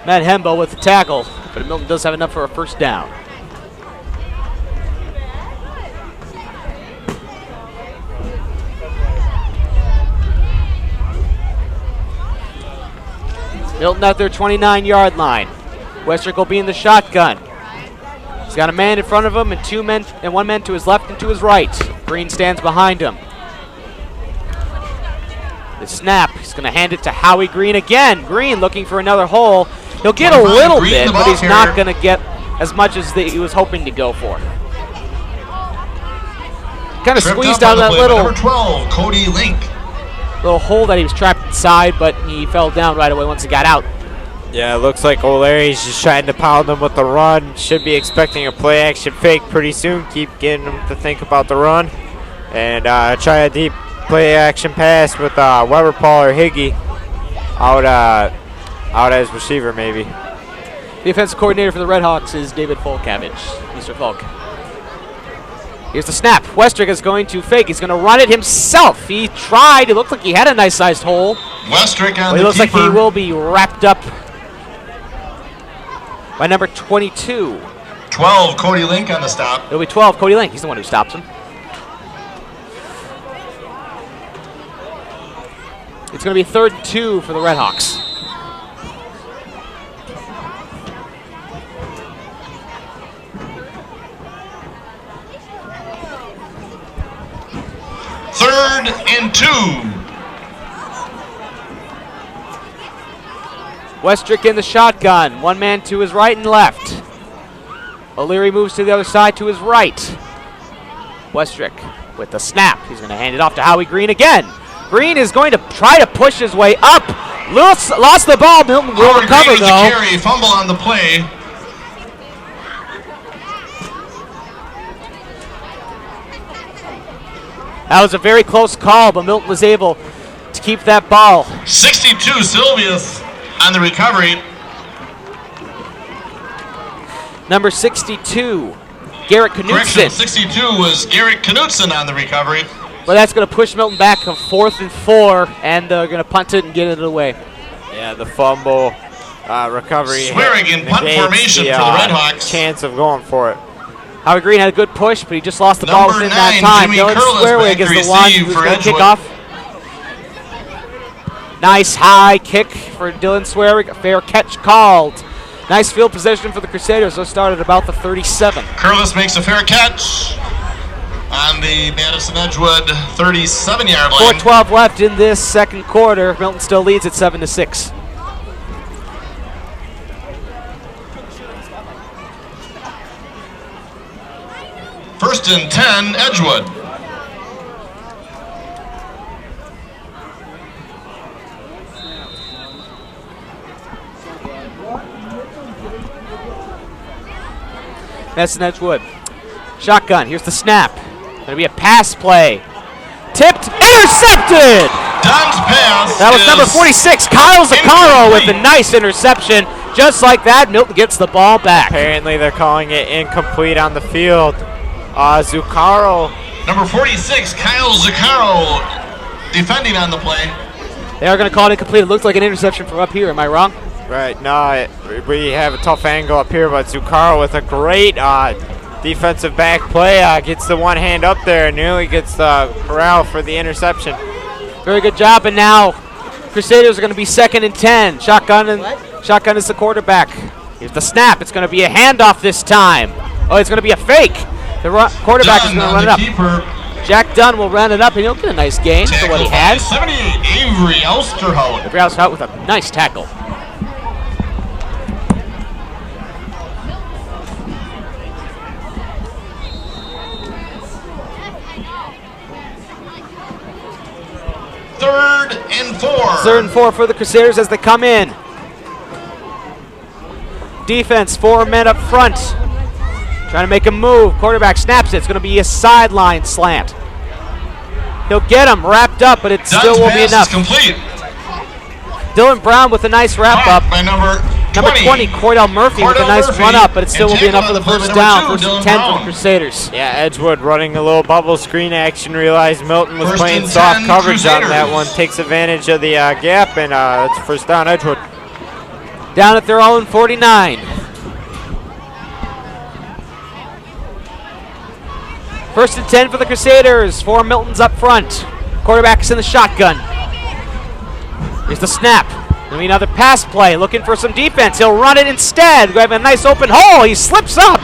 Matt Hembo with the tackle, but Milton does have enough for a first down. Milton at their 29-yard line. Westrick will be in the shotgun. He's got a man in front of him and 2 men and 1 man to his left and to his right. Green stands behind him. The snap, he's going to hand it to Howie Green again. Green looking for another hole. He'll get a 25, little Green bit, the but ball he's not carrier. going to get as much as he was hoping to go for. Kind of Tripped squeezed up out on the that play by little number 12, Cody Link. hole that he was trapped inside, but he fell down right away once he got out. Yeah, it looks like O'Leary's just trying to pound him with the run. Should be expecting a play action fake pretty soon. Keep getting him to think about the run. And try a deep play action pass with Weber Paul or Higgy out as receiver maybe. The offensive coordinator for the Redhawks is David Folkavage, Mr. Folk. Here's the snap. Westrick is going to fake. He's going to run it himself. He tried. It looked like he had a nice-sized hole. Westrick on But the it looks keeper. like he will be wrapped up by number 22. 12, Cody Link on the stop. It'll be 12, Cody Link. He's the one who stops him. It's going to be 3rd and 2 for the Redhawks. Third and 2. Westrick in the shotgun. One man to his right and left. O'Leary moves to the other side to his right. Westrick with the snap. He's going to hand it off to Howie Green again. Green is going to try to push his way up. Lost the ball. Milton will Howard recover, Green with the though. carry, fumble on the play. That was a very close call, but Milton was able to keep that ball. 62, Sylvius on the recovery. Number 62, Garrett Correction, Knutson. 62 was Garrett Knutson on the recovery. But that's going to push Milton back of 4th and 4, and they're going to punt it and get it away. Yeah, the fumble recovery. Swearingen punt negates formation for the Redhawks. Chance of going for it. Howie Green had a good push, but he just lost the ball Number within that 9, time. Jimmy Dylan Curlis Swearwig back is to the one receive who's for going to kick Edgewood. off. Nice high kick for Dylan Swearwig. A fair catch called. Nice field position for the Crusaders. Those started about the 37. Curlis makes a fair catch on the Madison Edgewood 37-yard line. 4:12 left in this second quarter. Milton still leads at 7-6. First and 10, Edgewood. Madison Edgewood. Shotgun. Here's the snap. Going to be a pass play. Tipped. Intercepted! Dunn's pass. That was number is 46, Kyle Zaccaro, with a incomplete. nice interception. Just like that, Milton gets the ball back. Apparently they're calling it incomplete on the field. Zuccaro. Number 46, Kyle Zaccaro, defending on the play. They are going to call it incomplete. It looks like an interception from up here. Am I wrong? Right, no, we have a tough angle up here, but Zuccaro with a great defensive back play gets the one hand up there and nearly gets the corral for the interception. Very good job. And now Crusaders are going to be 2nd and 10. Shotgun is the quarterback. Here's the snap. It's going to be a handoff this time. Oh, it's going to be a fake. The quarterback is Dunn going to on run it the up. keeper. Jack Dunn will run it up, and he'll get a nice gain for what he has. 78, Avery Elsterhout. Browse out with a nice tackle. Third and 4. 3rd and 4 for the Crusaders as they come in. Defense, 4 men up front. Trying to make a move. Quarterback snaps it. It's going to be a sideline slant. He'll get him wrapped up, but it still Dunn's won't be pass enough. is complete. Dylan Brown with a nice wrap up. Caught by number 20, Cordell Murphy with a Cordell nice Murphy. run up, but it still And will be enough for tackled the on the first play by down. number 2, 1st and Dylan 10 for Brown. the Crusaders. Yeah, Edgewood running a little bubble screen action. Realized Milton was First playing and soft 10 coverage on that Crusaders. one. Takes advantage of the gap, and it's first down, Edgewood. Down at their own 49. First and 10 for the Crusaders. 4 Miltons up front. Quarterback's in the shotgun. Here's the snap. Gonna be another pass play. Looking for some defense. He'll run it instead. Grab a nice open hole. He slips up.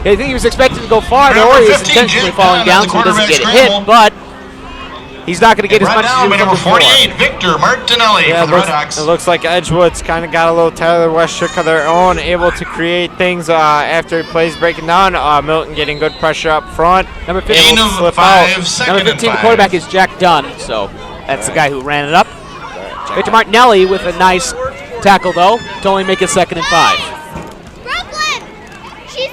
I think he was expecting to go farther, Number or he was 15, intentionally Jake falling Dunn down on the so he doesn't get quarterback's hit. scramble. But He's not going to get as Brought much down as by he was number before. 48, Victor Martinelli Yeah, for the Red Hawks. it looks like Edgewood's kind of got a little Tyler Westrick of their own, able to create things after he plays breaking down. Milton getting good pressure up front. Number Gain 15, of slip 5, out. second number and 15 the 5. quarterback is Jack Dunn, so that's the guy who ran it up. Victor Martinelli with a nice tackle, though, to only make it 2nd and 5. Brooklyn! She's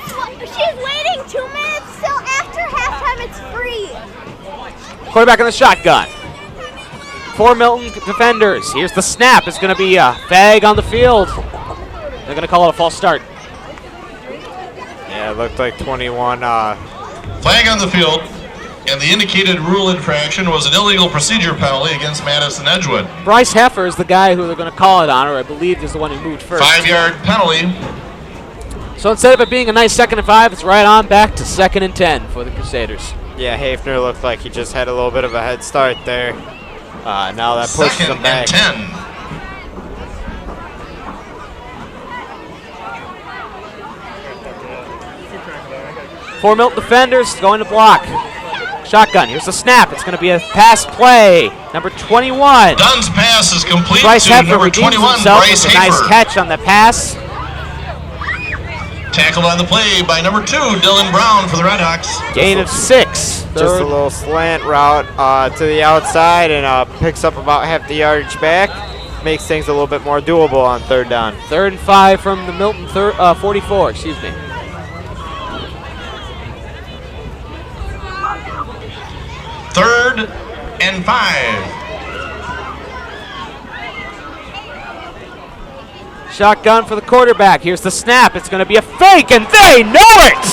waiting 2 minutes till after halftime. It's free. Quarterback in the shotgun. 4 Milton defenders. Here's the snap. It's going to be a flag on the field. They're going to call it a false start. Yeah, it looked like 21. Flag on the field, and the indicated rule infraction was an illegal procedure penalty against Madison Edgewood. Bryce Heffer is the guy who they're going to call it on, or I believe is the one who moved first. 5-yard penalty. So instead of it being a nice 2nd and 5, it's right on back to 2nd and 10 for the Crusaders. Yeah, Hafner looked like he just had a little bit of a head start there. Now that pushes him 2nd back. and 10. 4 Milton defenders going to block. Shotgun. Here's the snap. It's going to be a pass play. Number 21. Dunn's pass is complete Bryce to Heffer number redeems 21, himself Bryce with a nice Hafer. catch on the pass. Tackled on the play by number 2, Dylan Brown for the Red Hawks. Gain of 6. Just a little slant route to the outside and picks up about half the yardage back. Makes things a little bit more doable on 3rd down. 3rd and 5 from the Milton 44, excuse me. Third and 5. Shotgun for the quarterback. Here's the snap. It's going to be a fake, and they know it!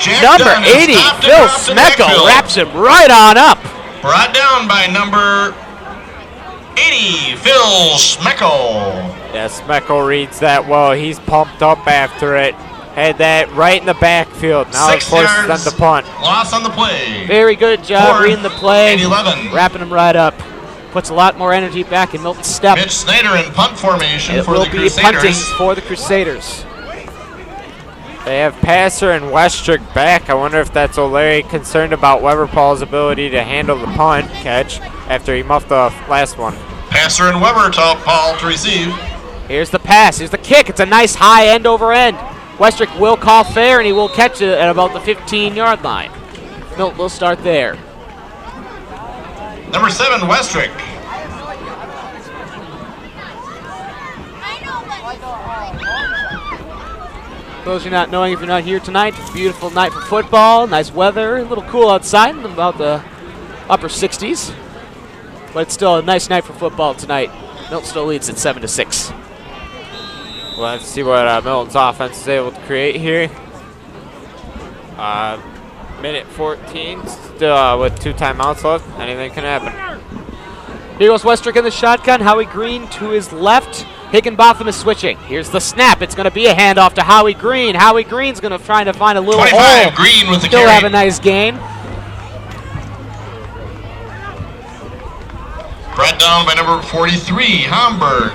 Jack Number Dunn is 80, stopped Phil across the Smeckel, backfield. wraps him right on up. Brought down by number 80, Phil Smeckel. Yeah, Smeckel reads that well. He's pumped up after it. Had that right in the backfield. Now it 6 forces yards. them to punt. Loss on the play. Very good job 4th reading the play, and 11. wrapping him right up. Puts a lot more energy back in Milton's step. Mitch Snyder in punt formation It for will the be punting Crusaders. for the Crusaders. They have Passer and Westrick back. I wonder if that's O'Leary concerned about Weber Paul's ability to handle the punt catch after he muffed the last one. Passer and Weber to Paul to receive. Here's the pass. Here's the kick. It's a nice high end over end. Westrick will call fair, and he will catch it at about the 15-yard line. Milton will start there. Number 7, Westrick. Those you're not knowing if you're not here tonight, beautiful night for football, nice weather, a little cool outside, about the upper 60s. But it's still a nice night for football tonight. Milton still leads at 7-6. Well, let's see what Milton's offense is able to create here. Minute 14, still with 2 timeouts left. Anything can happen. Here goes Westrick in the shotgun. Howie Green to his left. Higginbotham is switching. Here's the snap. It's going to be a handoff to Howie Green. Howie Green's going to try to find a little 25, hole. Green with the Still carry. have a nice gain. Brought down by number 43, Hamburg.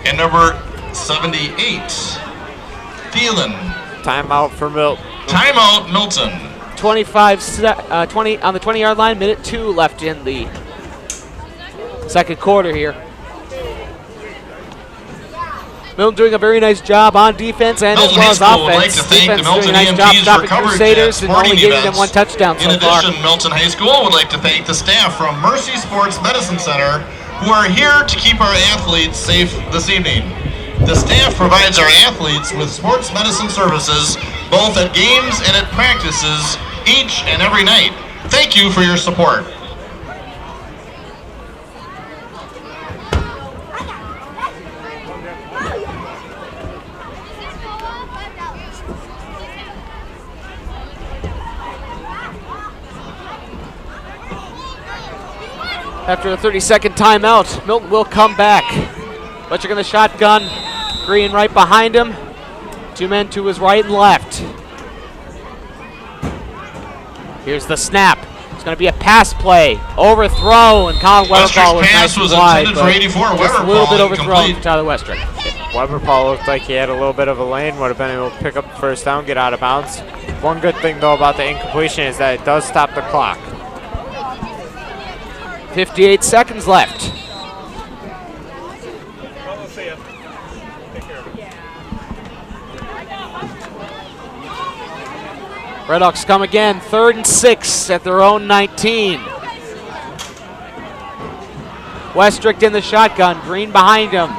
And number 78, Thielen. Timeout for Milton. Timeout, Milton. 20 on the 20-yard line. Minute 2 left in the second quarter here. Milton doing a very nice job on defense and Milton as well as High School would like offense. to thank the Defense doing Milton a nice job EMTs for stopping coverage Crusaders at and only sporting giving them events. 1 touchdown In so far. addition, Milton High School would like to thank the staff from Mercy Sports Medicine Center who are here to keep our athletes safe this evening. The staff provides our athletes with sports medicine services both at games and at practices each and every night. Thank you for your support. After a 30-second timeout, Milton will come back. Butcher in the shotgun. Green right behind him. 2 men to his right and left. Here's the snap. It's going to be a pass play. Overthrow, and Colin Weberpaul was pass nice was and wide, intended for but 84. just a little Weberpaul bit overthrown incomplete. for Tyler Westrick. Weber Paul looked like he had a little bit of a lane. Would have been able to pick up the first down, get out of bounds. One good thing, though, about the incompletion is that it does stop the clock. 58 seconds left. Redhawks come again, 3rd and 6 at their own 19. Westrick in the shotgun, Green behind him.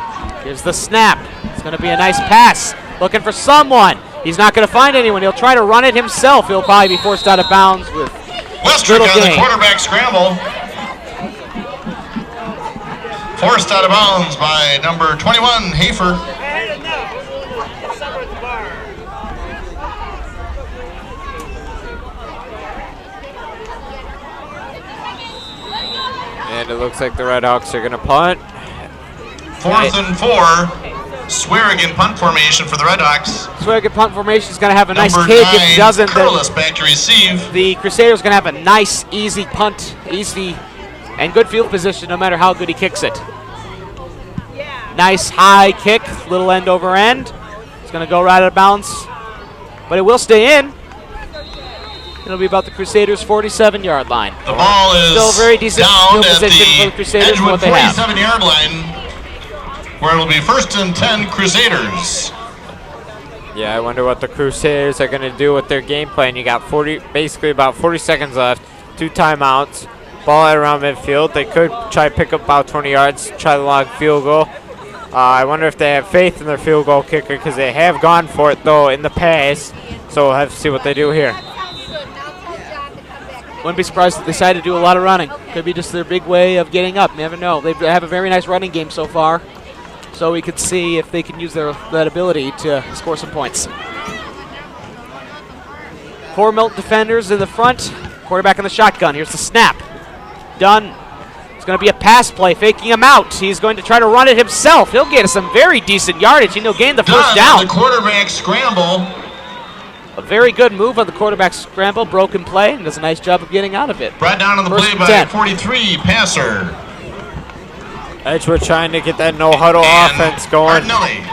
Here's the snap. It's going to be a nice pass. Looking for someone. He's not going to find anyone. He'll try to run it himself. He'll probably be forced out of bounds with Westrick on the quarterback scramble. Forced out of bounds by number 21, Hafer. And it looks like the Redhawks are going to punt. 4th and 4. Swearigan punt formation for the Redhawks. Swearigan punt formation is going to have a nice Number kick. 9, If he doesn't, Curlis back to receive. the Crusaders going to have a nice, easy punt, easy and good field position no matter how good he kicks it. Nice high kick, little end over end. It's going to go right out of bounds, but it will stay in. It'll be about the Crusaders' 47-yard line. The ball is still very decent down field at position for the the Crusaders for Edgewood what they have. 47-yard line, where it'll be 1st and 10 Crusaders. Yeah, I wonder what the Crusaders are going to do with their game plan. You got basically about 40 seconds left, 2 timeouts, ball at around midfield. They could try to pick up about 20 yards, try the long field goal. I wonder if they have faith in their field goal kicker because they have gone for it, though, in the past. So we'll have to see what they do here. Wouldn't be surprised if they decide to do a lot of running. Could be just their big way of getting up. Never know. They have a very nice running game so far. So we could see if they can use that ability to score some points. 4 Milton defenders in the front. Quarterback in the shotgun. Here's the snap. Dunn. It's going to be a pass play, faking him out. He's going to try to run it himself. He'll get some very decent yardage, and he'll gain the first down. The quarterback scramble. A very good move on the quarterback scramble, broken play, and does a nice job of getting out of it. Brought down on the First play by 10. 43, passer. Edgewood trying to get that no-huddle And offense going. Martinelli.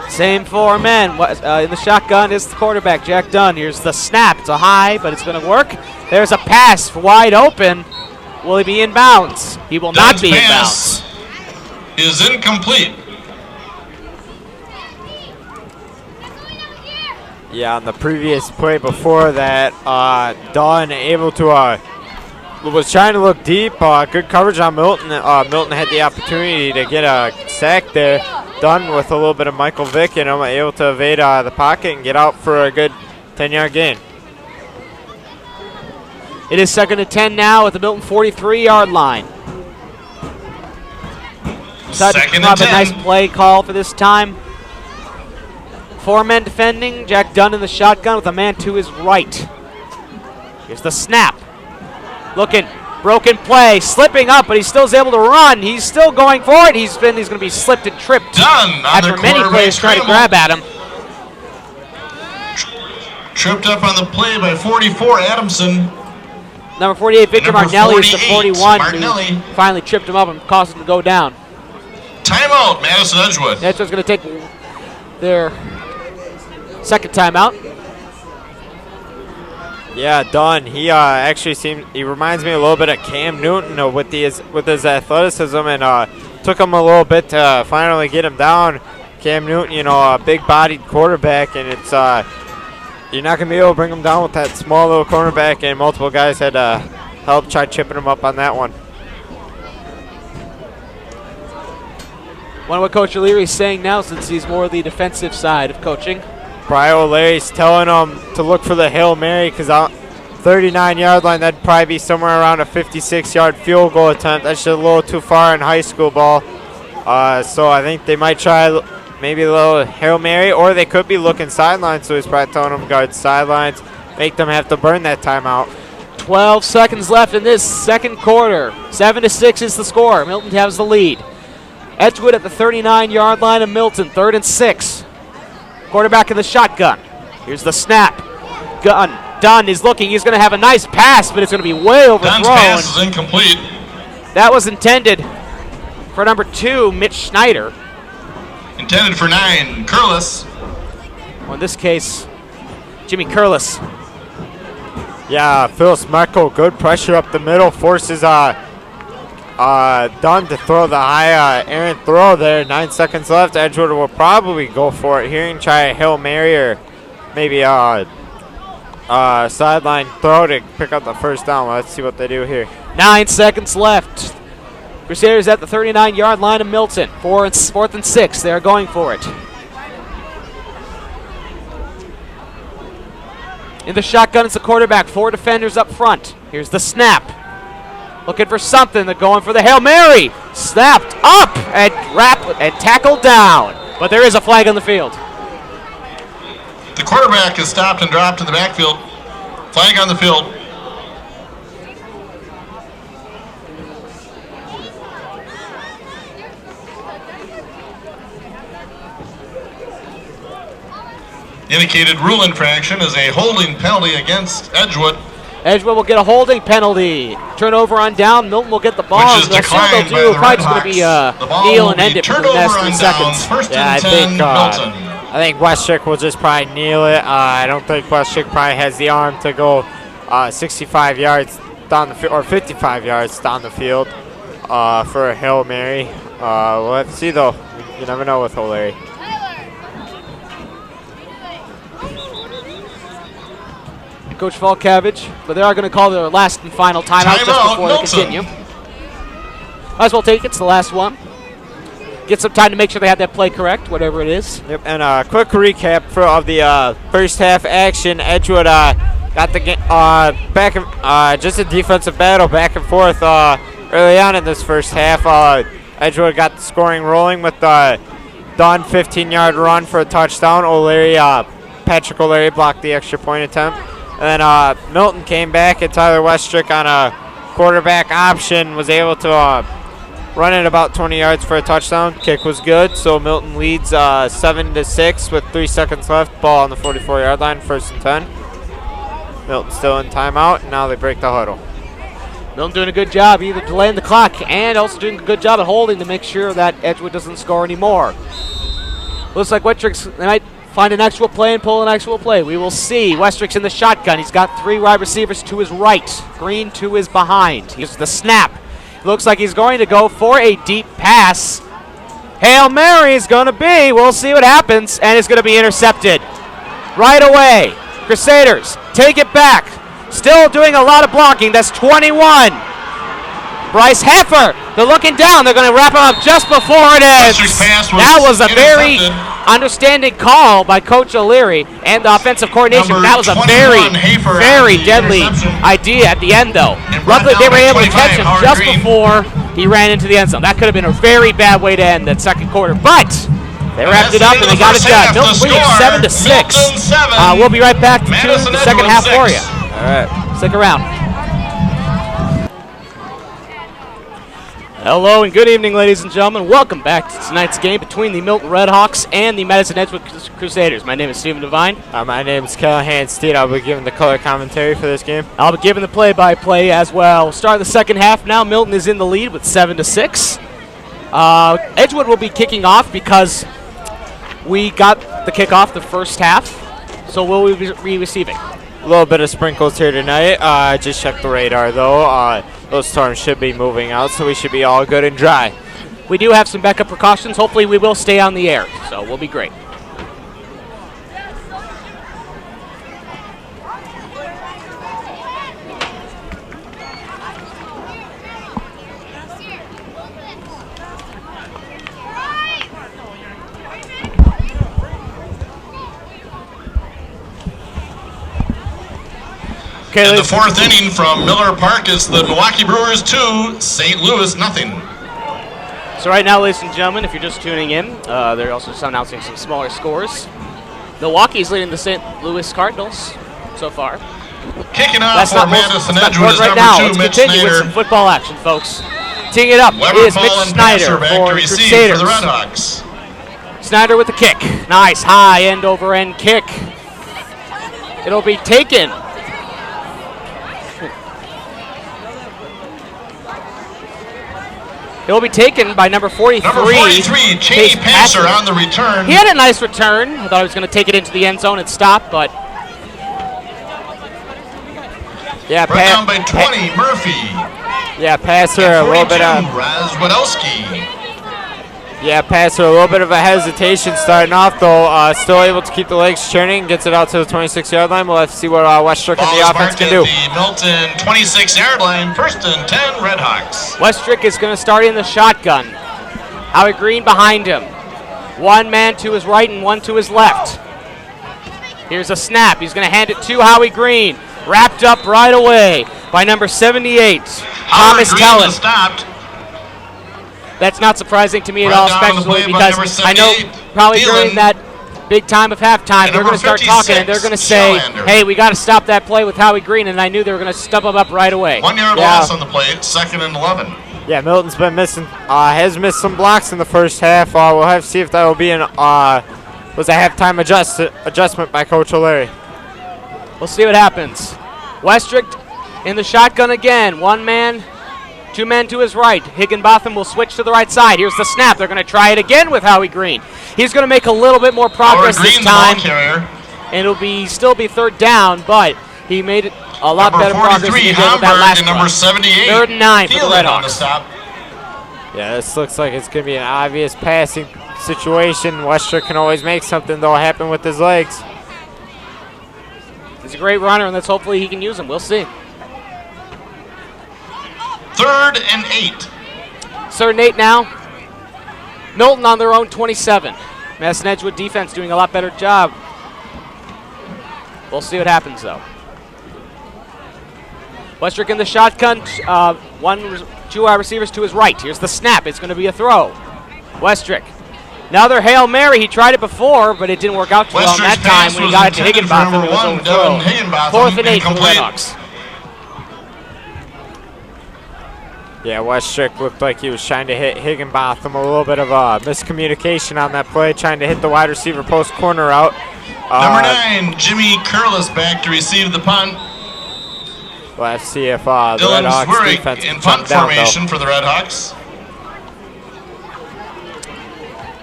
Same 4 men. In the shotgun is the quarterback, Jack Dunn. Here's the snap. It's a high, but it's going to work. There's a pass wide open. Will he be in bounds? He will not be in bounds. Is incomplete. Yeah, on the previous play before that, Dunn able to was trying to look deep. Good coverage on Milton. Milton had the opportunity to get a sack there. Dunn with a little bit of Michael Vick in him, able to evade the pocket and get out for a good 10-yard gain. It is 2nd and 10 now at the Milton 43-yard line. Second and 10. A nice play call for this time. 4 men defending. Jack Dunn in the shotgun with a man to his right. Here's the snap. Looking, broken play, slipping up, but he still is able to run. He's still going for it. He's going to be slipped and tripped. Dunn on after the many players try to grab at him. Tripped up on the play by 44, Adamson. Number 48, Victor Number Martinelli is the 48, 41 Martinelli. who finally tripped him up and caused him to go down. Timeout, Madison Edgewood. That's what's going to take their second timeout. Yeah, Dunn. He actually he reminds me a little bit of Cam Newton with his athleticism, and took him a little bit to finally get him down. Cam Newton, a big-bodied quarterback, and it's you're not going to be able to bring him down with that small little cornerback, and multiple guys had to help try chipping him up on that one. Wonder what Coach O'Leary is saying now, since he's more the defensive side of coaching. Brian O'Leary's telling them to look for the Hail Mary because 39-yard line, that'd probably be somewhere around a 56-yard field goal attempt. That's just a little too far in high school ball. So I think they might try maybe a little Hail Mary, or they could be looking sidelines. So he's probably telling them guard sidelines, make them have to burn that timeout. 12 seconds left in this second quarter. 7-6 is the score. Milton has the lead. Edgewood at the 39-yard line of Milton, 3rd and 6. Quarterback in the shotgun. Here's the snap. Dunn is looking. He's going to have a nice pass, but it's going to be way overthrown. Dunn's pass is incomplete. That was intended for number 2, Mitch Schneider. Intended for 9, Curlis. Or in this case, Jimmy Curlis. Yeah, Phil Smeckel, good pressure up the middle, forces Dunn to throw the high errant throw there. 9 seconds left. Edgewood will probably go for it here and try a Hail Mary or maybe a sideline throw to pick up the first down. Let's see what they do here. 9 seconds left. Crusaders at the 39-yard line of Milton. Fourth and 6. They're going for it. In the shotgun, it's the quarterback. 4 defenders up front. Here's the snap. Looking for something. They're going for the Hail Mary. Snapped up and tackled down. But there is a flag on the field. The quarterback is stopped and dropped in the backfield. Flag on the field. Indicated rule infraction is a holding penalty against Edgewood. Edgewood will get a holding penalty. Turnover on down. Milton will get the ball. Which is declined by the Red Hawks. Kneel and end it for the Turnover next 3 on down, seconds. first Yeah, and I 10, think, Milton. I think Westrick will just probably kneel it. I don't think Westrick probably has the arm to go 65 yards down the field or 55 yards down the field for a Hail Mary. We'll have to see though. You never know with O'Leary. Coach Falkavage, but they are going to call their last and final timeout just before they continue. Might as well take it. It's the last one. Get some time to make sure they have that play correct, whatever it is. Yep, and a quick recap of the first half action. Edgewood got the game back, just a defensive battle back and forth early on in this first half. Edgewood got the scoring rolling with the Dunn 15-yard run for a touchdown. Patrick O'Leary blocked the extra point attempt. And then Milton came back, and Tyler Westrick on a quarterback option was able to run it about 20 yards for a touchdown. Kick was good, so Milton leads 7-6 with 3 seconds left. Ball on the 44-yard line, 1st and 10. Milton still in timeout, and now they break the huddle. Milton doing a good job either delaying the clock and also doing a good job at holding to make sure that Edgewood doesn't score anymore. Looks like Westrick's, they might find an actual play and pull an actual play. We will see. Westrick's in the shotgun. He's got 3 wide receivers to his right. Green to his behind. Here's the snap. Looks like he's going to go for a deep pass. Hail Mary is going to be. We'll see what happens. And it's going to be intercepted right away. Crusaders take it back. Still doing a lot of blocking. That's 21. Bryce Heffer. They're looking down. They're going to wrap him up just before it ends. That was a very understanding call by Coach O'Leary and the offensive coordination. That was a very deadly idea at the end, though. Luckily, they were able to catch him just before he ran into the end zone. That could have been a very bad way to end that second quarter, but they wrapped it up and they got it done. Milton leads 7-6. We'll be right back to the second half for you. All right. Stick around. Hello and good evening, ladies and gentlemen. Welcome back to tonight's game between the Milton Redhawks and the Madison Edgewood Crusaders. My name is Stephen Devine. My name is Callahan Steed. I'll be giving the color commentary for this game. I'll be giving the play-by-play as well. We'll start the second half now. Milton is in the lead with 7-6. Edgewood will be kicking off because we got the kickoff the first half, so we'll be receiving. A little bit of sprinkles here tonight. Just check the radar, though. Those storms should be moving out, so we should be all good and dry. We do have some backup precautions. Hopefully we will stay on the air, so we'll be great. Okay, in the 4th inning from Miller Park, it's the Milwaukee Brewers 2, St. Louis nothing. So right now, ladies and gentlemen, if you're just tuning in, they're also announcing some smaller scores. Milwaukee is leading the St. Louis Cardinals so far. Kicking off for Madison Edgewood is right number now. 2, Let's Mitch continue with Snyder. some football action, folks. Teeing it up is Mitch Snyder for the Crusaders. For the Redhawks. Snyder with the kick. Nice high end-over-end kick. It'll be taken. It will be taken by number 43. Number 43, Cheney Passer on the return. He had a nice return. I thought he was going to take it into the end zone and stop, but yeah, brought down by 20, Murphy. Yeah, Passer And a little bit 42, of Razwadowski. a little bit of a hesitation starting off though. Still able to keep the legs churning, gets it out to the 26-yard line. We'll have to see what Westrick and the offense can do. The Milton 26-yard line, 1st and 10, Redhawks. Westrick is going to start in the shotgun. Howie Green behind him. One man to his right and one to his left. Here's a snap. He's going to hand it to Howie Green. Wrapped up right away by number 78, Thomas Tellen. Stopped. That's not surprising to me at Brought all, down on the especially play by because number I know 78, probably Thielen. during that big time of halftime, And they're going to number start talking and they're 56, going to say, Schellander. hey, we got to stop that play with Howie Green, and I knew they were going to stump him up right away. 1 yard loss on the play, 2nd and 11. Yeah, Milton's been missing, has missed some blocks in the first half. We'll have to see if that will be was a halftime adjustment by Coach O'Leary. We'll see what happens. Westrick in the shotgun again. One man, two men to his right. Higginbotham will switch to the right side. Here's the snap. They're going to try it again with Howie Green. He's going to make a little bit more progress Howard this Green, the ball time. carrier. And it'll still be 3rd down, but he made it a lot Number better progress than 43, he did with that Hamburg, last and number one. 78, 3rd and 9 for the Thielen on the Redhawks. stop. Yeah, this looks like it's going to be an obvious passing situation. Westrick can always make something, though, happen with his legs. He's a great runner, and let's hopefully he can use him. We'll see. 3rd and 8. 3rd and 8 now. Milton on their own 27. Madison Edgewood defense doing a lot better job. We'll see what happens, though. Westrick in the shotgun. Two wide receivers to his right. Here's the snap. It's going to be a throw. Westrick. Another Hail Mary. He tried it before, but it didn't work out too well Westrick's that time pass when he was got it to intended for Higginbotham. number It was 1, overthrown. Dylan Higginbotham, 4th and 8 for the incomplete. Redhawks. Yeah, Westrick looked like he was trying to hit Higginbotham. A little bit of a miscommunication on that play, trying to hit the wide receiver post corner out. Number 9, Jimmy Curlis back to receive the punt. We'll have to see if the Red Dylan Hawks Zwirig defense in can shut punt him down, formation for the Redhawks.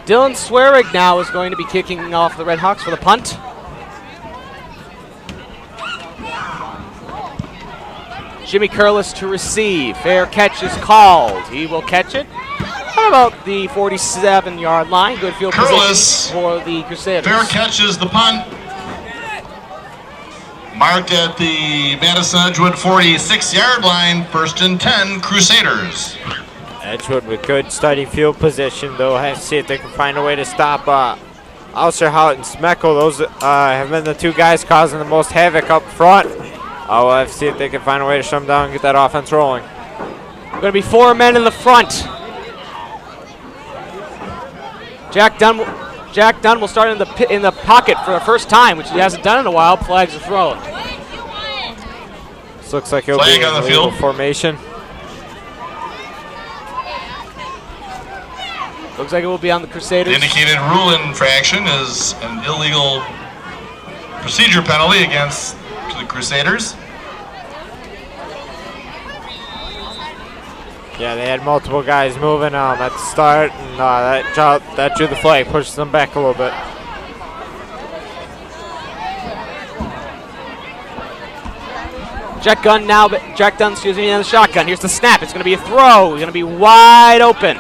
Dylan Zwirig now is going to be kicking off the Redhawks for the punt. Jimmy Curlis to receive. Fair catch is called. He will catch it at about the 47-yard line. Good field Curlis, position for the Crusaders. fair catches the punt. Marked at the Madison Edgewood 46-yard line, 1st and 10, Crusaders. Edgewood with good steady field position, though. Have to see if they can find a way to stop Alsterhout and Smeckel. Those have been the two guys causing the most havoc up front. We'll have to see if they can find a way to shut them down and get that offense rolling. Going to be 4 men in the front. Jack Dunn will start in the pocket for the first time, which he hasn't done in a while. Flags are thrown. This looks like it'll Flag be on the a legal field. formation. Looks like it will be on the Crusaders. The indicated rule infraction is an illegal procedure penalty against the Crusaders. Yeah, they had multiple guys moving at the start, and that drew the flag, pushes them back a little bit. Jack Dunn, in the shotgun. Here's the snap. It's going to be a throw. He's going to be wide open.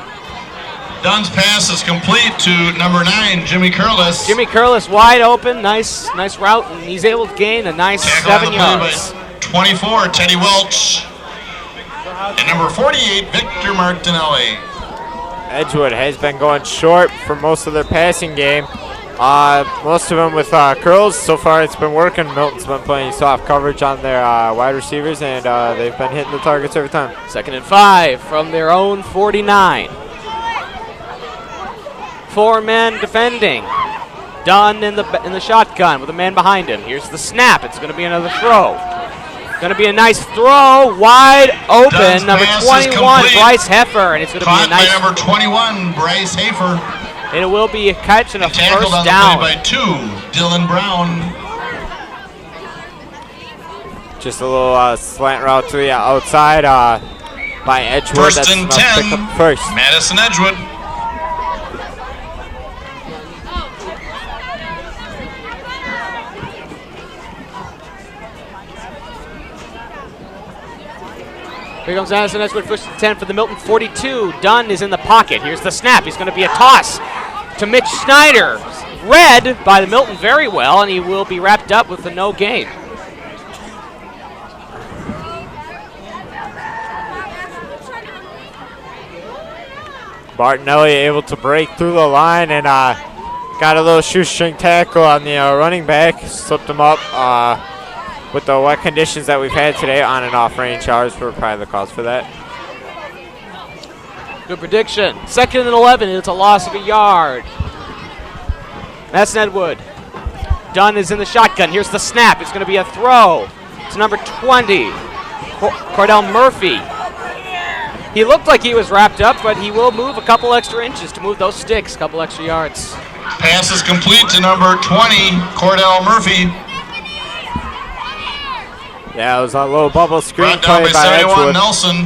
Dunn's pass is complete to number 9, Jimmy Curlis. Jimmy Curlis wide open. Nice route, and he's able to gain a nice Tackle 7 on the yards. play by 24, Teddy Welch. And number 48, Victor Martinelli. Edgewood has been going short for most of their passing game. Most of them with curls. So far it's been working. Milton's been playing soft coverage on their wide receivers, and they've been hitting the targets every time. 2nd and 5 from their own 49. 4 men defending. Dunn in the shotgun with a man behind him. Here's the snap. It's going to be another throw. Going to be a nice throw, wide open. Dunn's Number pass is 21, complete. Bryce Heffer, and it's going to be a Caught nice. by number 21, Bryce Hafer. And it will be a catch and a Tackled first on down. the play by 2, Dylan Brown. Just a little slant route to the outside. by Edgewood. First That's and enough to 10, pick up first. Madison Edgewood. Here comes Madison Edgewood, first and 10 for the Milton 42. Dunn is in the pocket. Here's the snap. He's going to be a toss to Mitch Snyder. Read by the Milton very well, and he will be wrapped up with a no gain. Martinelli able to break through the line and got a little shoestring tackle on the running back. Slipped him up. With the wet conditions that we've had today, on and off range hours were probably the cause for that. Good prediction. 2nd and 11. It's a loss of a yard. Madison Edgewood. Dunn is in the shotgun. Here's the snap. It's going to be a throw to number 20, Cordell Murphy. He looked like he was wrapped up, but he will move a couple extra inches to move those sticks, a couple extra yards. Pass is complete to number 20, Cordell Murphy. Yeah, it was a little bubble screen Brought down play by by 71, Edgewood. Nelson.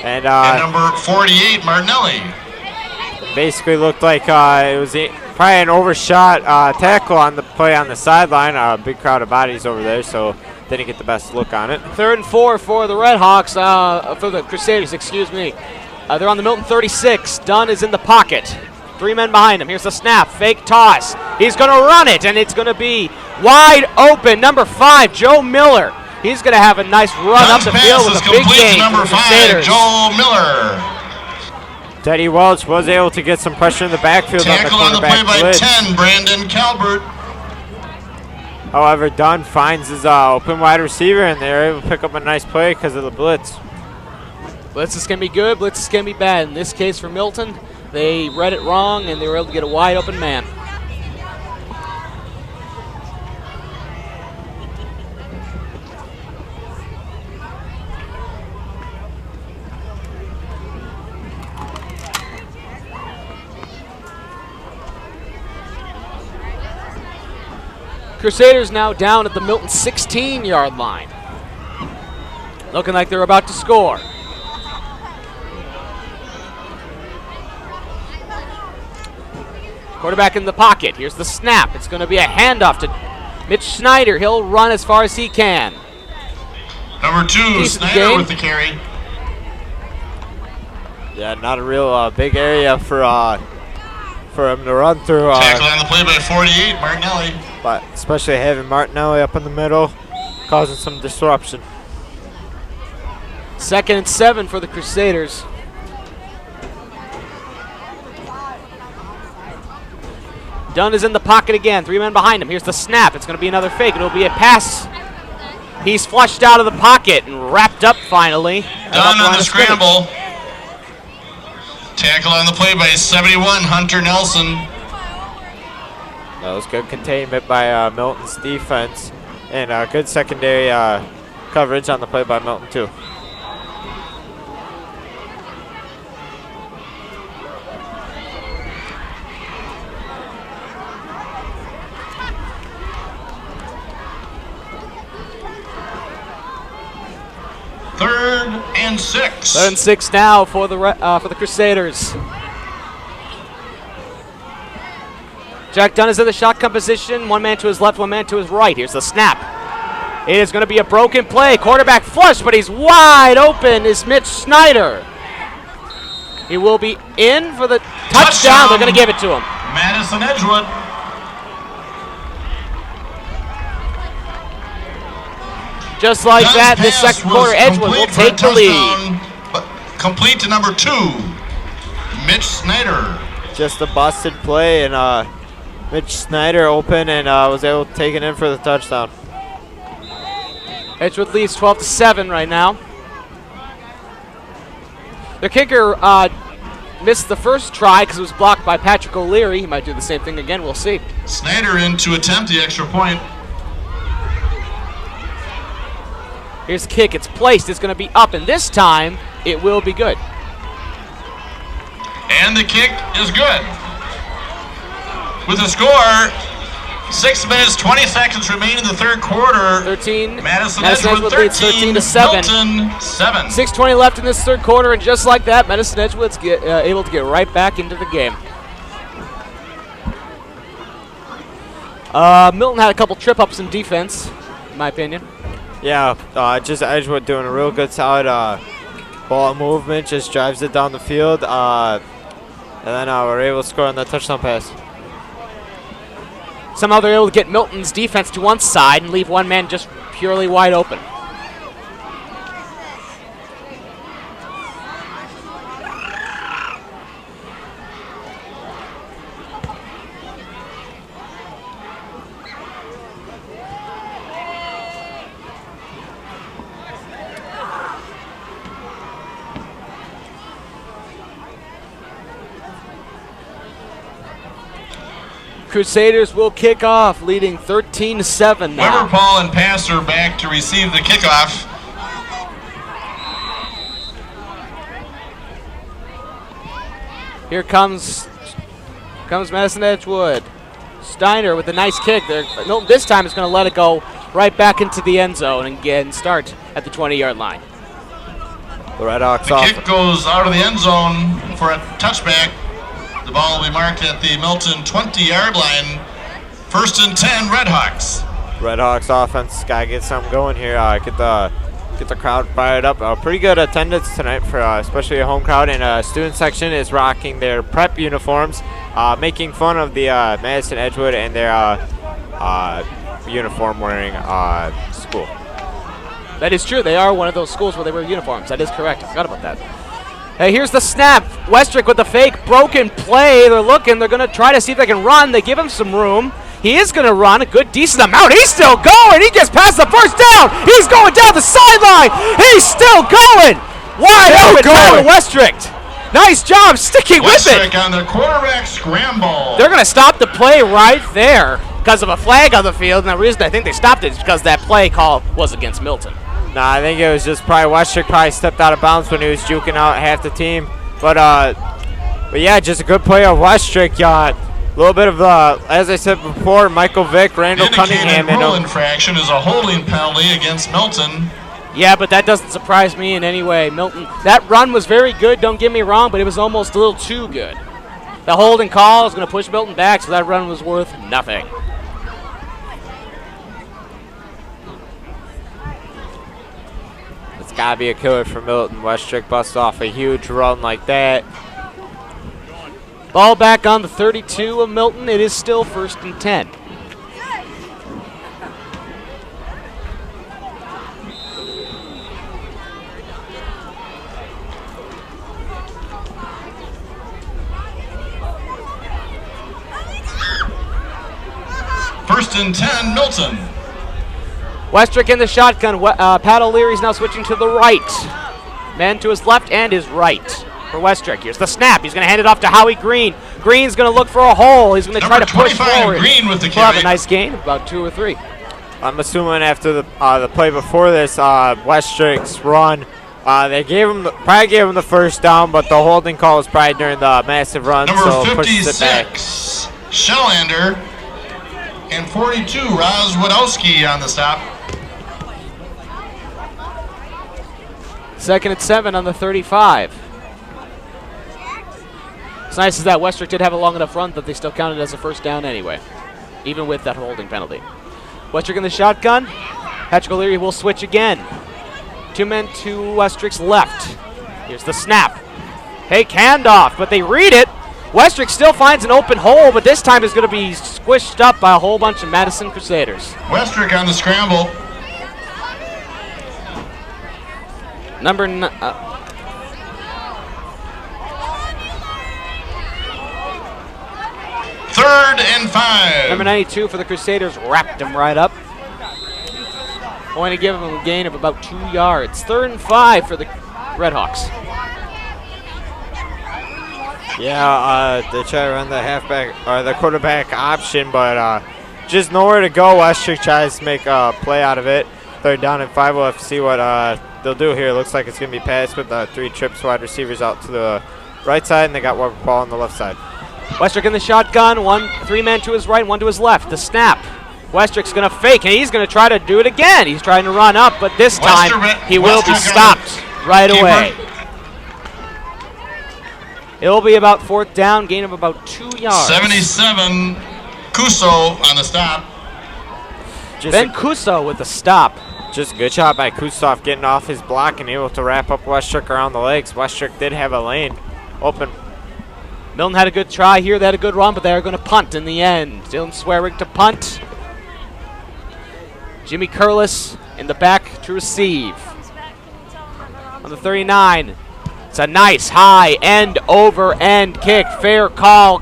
And number 48, Martinelli. basically looked like it was probably an overshot tackle on the play on the sideline. A big crowd of bodies over there, so didn't get the best look on it. 3rd and 4 for the Redhawks, for the Crusaders, excuse me. They're on the Milton 36. Dunn is in the pocket. 3 men behind him. Here's the snap. Fake toss. He's going to run it, and it's going to be wide open. Number 5, Joe Miller. He's going to have a nice run up the field with a big game number for the 5, Crusaders. Joe Miller. Teddy Welch was able to get some pressure in the backfield Tackle on the on the play quarterback by blitz. 10, Brandon Calvert. However, Dunn finds his open wide receiver, and they're able to pick up a nice play because of the blitz. Blitzes can be good, blitzes can be bad. In this case for Milton, they read it wrong, and they were able to get a wide open man. Crusaders now down at the Milton 16-yard line. Looking like they're about to score. Quarterback in the pocket. Here's the snap. It's going to be a handoff to Mitch Snyder. He'll run as far as he can. Number 2, Decent Snyder game. with the carry. Yeah, not a real big area for him to run through. Tackle on the play by 48, Martinelli. But especially having Martinelli up in the middle, causing some disruption. 2nd and 7 for the Crusaders. Dunn is in the pocket again. 3 men behind him. Here's the snap. It's going to be another fake. It'll be a pass. He's flushed out of the pocket and wrapped up finally. Dunn on the scramble. Tackle on the play by 71, Hunter Nelson. That was good containment by Milton's defense, and good secondary coverage on the play by Milton too. Third and 6. 3rd and 6 now for the Crusaders. Jack Dunn is in the shotgun position. 1 man to his left, 1 man to his right. Here's the snap. It is going to be a broken play. Quarterback flush, but he's wide open. Is Mitch Snyder. He will be in for the touchdown. They're going to give it to him. Madison Edgewood. Just like Dunn's that, this pass second quarter, was Edgewood will complete for a take the lead. touchdown, but complete to number 2, Mitch Snyder. Just a busted play, and Mitch Snyder open and was able to take it in for the touchdown. Edgewood leads 12-7 right now. Their kicker missed the first try because it was blocked by Patrick O'Leary. He might do the same thing again. We'll see. Snyder in to attempt the extra point. Here's the kick. It's placed. It's going to be up, and this time it will be good. And the kick is good. With a score 6 minutes, 20 seconds remain in the third quarter. 13. Madison Edgewood leads 13 to 7. Milton 7. 6:20 left in this third quarter, and just like that, Madison Edgewood's able to get right back into the game. Milton had a couple trip-ups in defense, in my opinion. Yeah, just Edgewood doing a real good solid ball movement, just drives it down the field, and then we're able to score on that touchdown pass. Somehow they're able to get Milton's defense to one side and leave one man just purely wide open. Crusaders will kick off, leading 13-7 now. Weber, Paul, and Passer back to receive the kickoff. Here comes Madison Edgewood. Steiner with a nice kick there. Milton this time is going to let it go right back into the end zone and again start at the 20-yard line. The Redhawks The off. kick goes out of the end zone for a touchback. The ball will be marked at the Milton 20-yard line. 1st and 10, Redhawks. Redhawks offense gotta get something going here. Get the crowd fired up. Pretty good attendance tonight for especially a home crowd, and student section is rocking their prep uniforms, making fun of the Madison Edgewood and their uniform wearing school. That is true. They are one of those schools where they wear uniforms. That is correct. I forgot about that. Hey, here's the snap. Westrick with the fake broken play. They're looking. They're going to try to see if they can run. They give him some room. He is going to run a good, decent amount. He's still going. He gets past the first down. He's going down the sideline. He's still going. Wide open Tyler Westrick. Nice job sticking with it. Westrick on the quarterback scramble. They're going to stop the play right there because of a flag on the field. And the reason I think they stopped it is because that play call was against Milton. Nah, I think it was just probably Westrick probably stepped out of bounds when he was juking out half the team. But yeah, just a good play of Westrick. A little bit of, as I said before, Michael Vick, Randall Cunningham. Indicated rule infraction is a holding penalty against Milton. Yeah, but that doesn't surprise me in any way. Milton, that run was very good, don't get me wrong, but it was almost a little too good. The holding call is going to push Milton back, so that run was worth nothing. Gotta be a killer for Milton. Westrick busts off a huge run like that. Ball back on the 32 of Milton. It is still 1st and 10. First and 10, Milton. Westrick in the shotgun. Pat O'Leary's now switching to the right. Man to his left and his right for Westrick. Here's the snap. He's going to hand it off to Howie Green. Green's going to look for a hole. He's going to try to push forward. Green with the He'll have a nice gain, about 2 or 3. I'm assuming after the play before this, Westrick's run, they probably gave him the first down, but the holding call was probably during the massive run, so Number pushes it back. 56, Shellander, and 42, Roz Wadowski on the stop. 2nd and 7 on the 35. It's nice is that Westrick did have a long enough run that they still counted as a first down anyway, even with that holding penalty. Westrick in the shotgun. Patrick O'Leary will switch again. 2 men to Westrick's left. Here's the snap. Fake handoff, but they read it. Westrick still finds an open hole, but this time is going to be squished up by a whole bunch of Madison Crusaders. Westrick on the scramble. Number 3rd and 5. Number 92 for the Crusaders wrapped him right up. Going to give him a gain of about 2 yards. 3rd and 5 for the Redhawks. Yeah, they try to run the halfback or the quarterback option, but just nowhere to go. Westrick tries to make a play out of it. 3rd down and 5. We'll have to see what they'll do here. Looks like it's going to be passed with 3 trips wide receivers out to the right side, and they got Weber Paul on the left side. Westrick in the shotgun. Three men to his right, one to his left. The snap. Westrick's going to fake, and he's going to try to do it again. He's trying to run up, but this time he will be stopped right away. It'll be about 4th down, gain of about 2 yards. 77, Kuso on the stop. Ben Kuso with the stop. Just a good job by Kusoff getting off his block and able to wrap up Westrick around the legs. Westrick did have a lane open. Milton had a good try here. They had a good run, but they are going to punt in the end. Dylan Swearick to punt. Jimmy Curlis in the back to receive. On the 39. It's a nice high end-over-end kick. Fair call.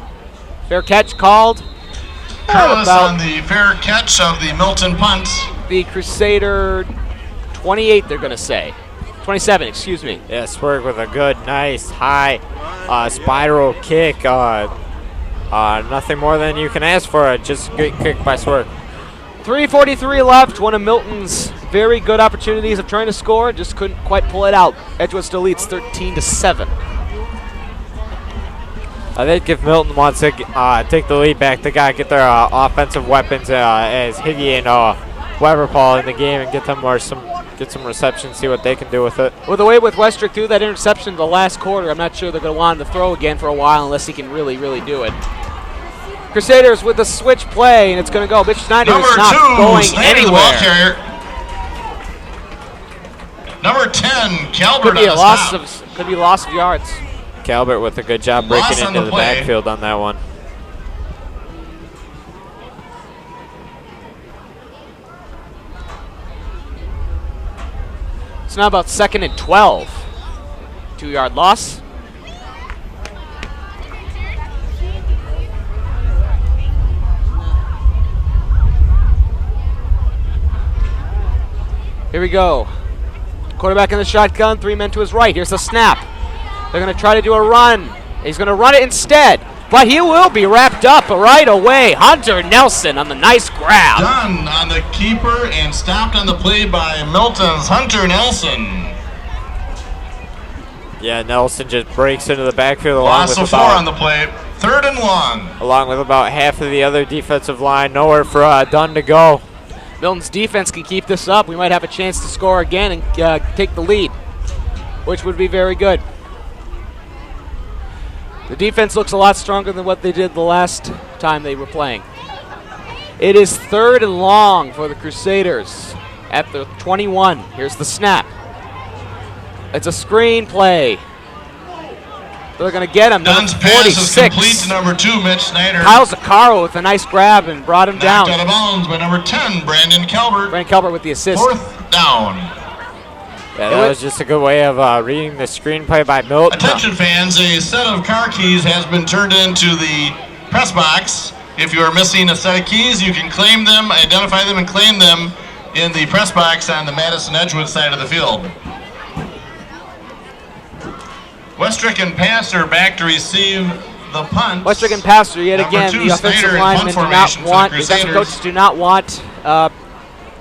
Fair catch called. Curlis on the fair catch of the Milton punt. The Crusader 28, they're going to say. 27, excuse me. Yeah, Swerg with a good, nice, high spiral kick. Nothing more than you can ask for. Just a good kick by Swerg. 3:43 left. One of Milton's very good opportunities of trying to score. Just couldn't quite pull it out. Edgewood still leads 13-7. I think if Milton wants to take the lead back, they got to get their offensive weapons as Higgy and Weberpaul in the game and get them get some receptions, see what they can do with it. With the way with Westrick threw that interception the last quarter, I'm not sure they're going to want him to throw again for a while unless he can really, really do it. Crusaders with the switch play, and it's going to go. Mitch Snyder is not going anywhere. Number 10, Calvert Could be on a the loss stop. could be loss of yards. Calvert with a good job breaking into the backfield on that one. It's now about 2nd and 12. 2-yard loss. Here we go. Quarterback in the shotgun, 3 men to his right. Here's the snap. They're going to try to do a run. He's going to run it instead, but he will be wrapped up right away. Hunter Nelson on the nice grab. Done on the keeper and stopped on the play by Milton's Hunter Nelson. Yeah, Nelson just breaks into the backfield Loss of 4 on the play. 3rd and long. Along with about half of the other defensive line. Nowhere for Dunn to go. Milton's defense can keep this up. We might have a chance to score again and take the lead, which would be very good. The defense looks a lot stronger than what they did the last time they were playing. It is 3rd and long for the Crusaders at the 21. Here's the snap. It's a screen play. They're going to get him. Dunn's pass is complete to number 2, Mitch Snyder. Kyle Zaccaro with a nice grab and brought him down. Knocked out of bounds by number 10, Brandon Calvert. Brandon Calvert with the assist. 4th down. Yeah, that was just a good way of reading the screenplay by Milton. Attention fans, a set of car keys has been turned into the press box. If you are missing a set of keys, you can claim them, identify them, and claim them in the press box on the Madison Edgewood side of the field. Westrick and Passer back to receive the punt. Westrick and Passer yet Number again. 2, The offensive Snyder linemen do not want, the defensive coaches do not want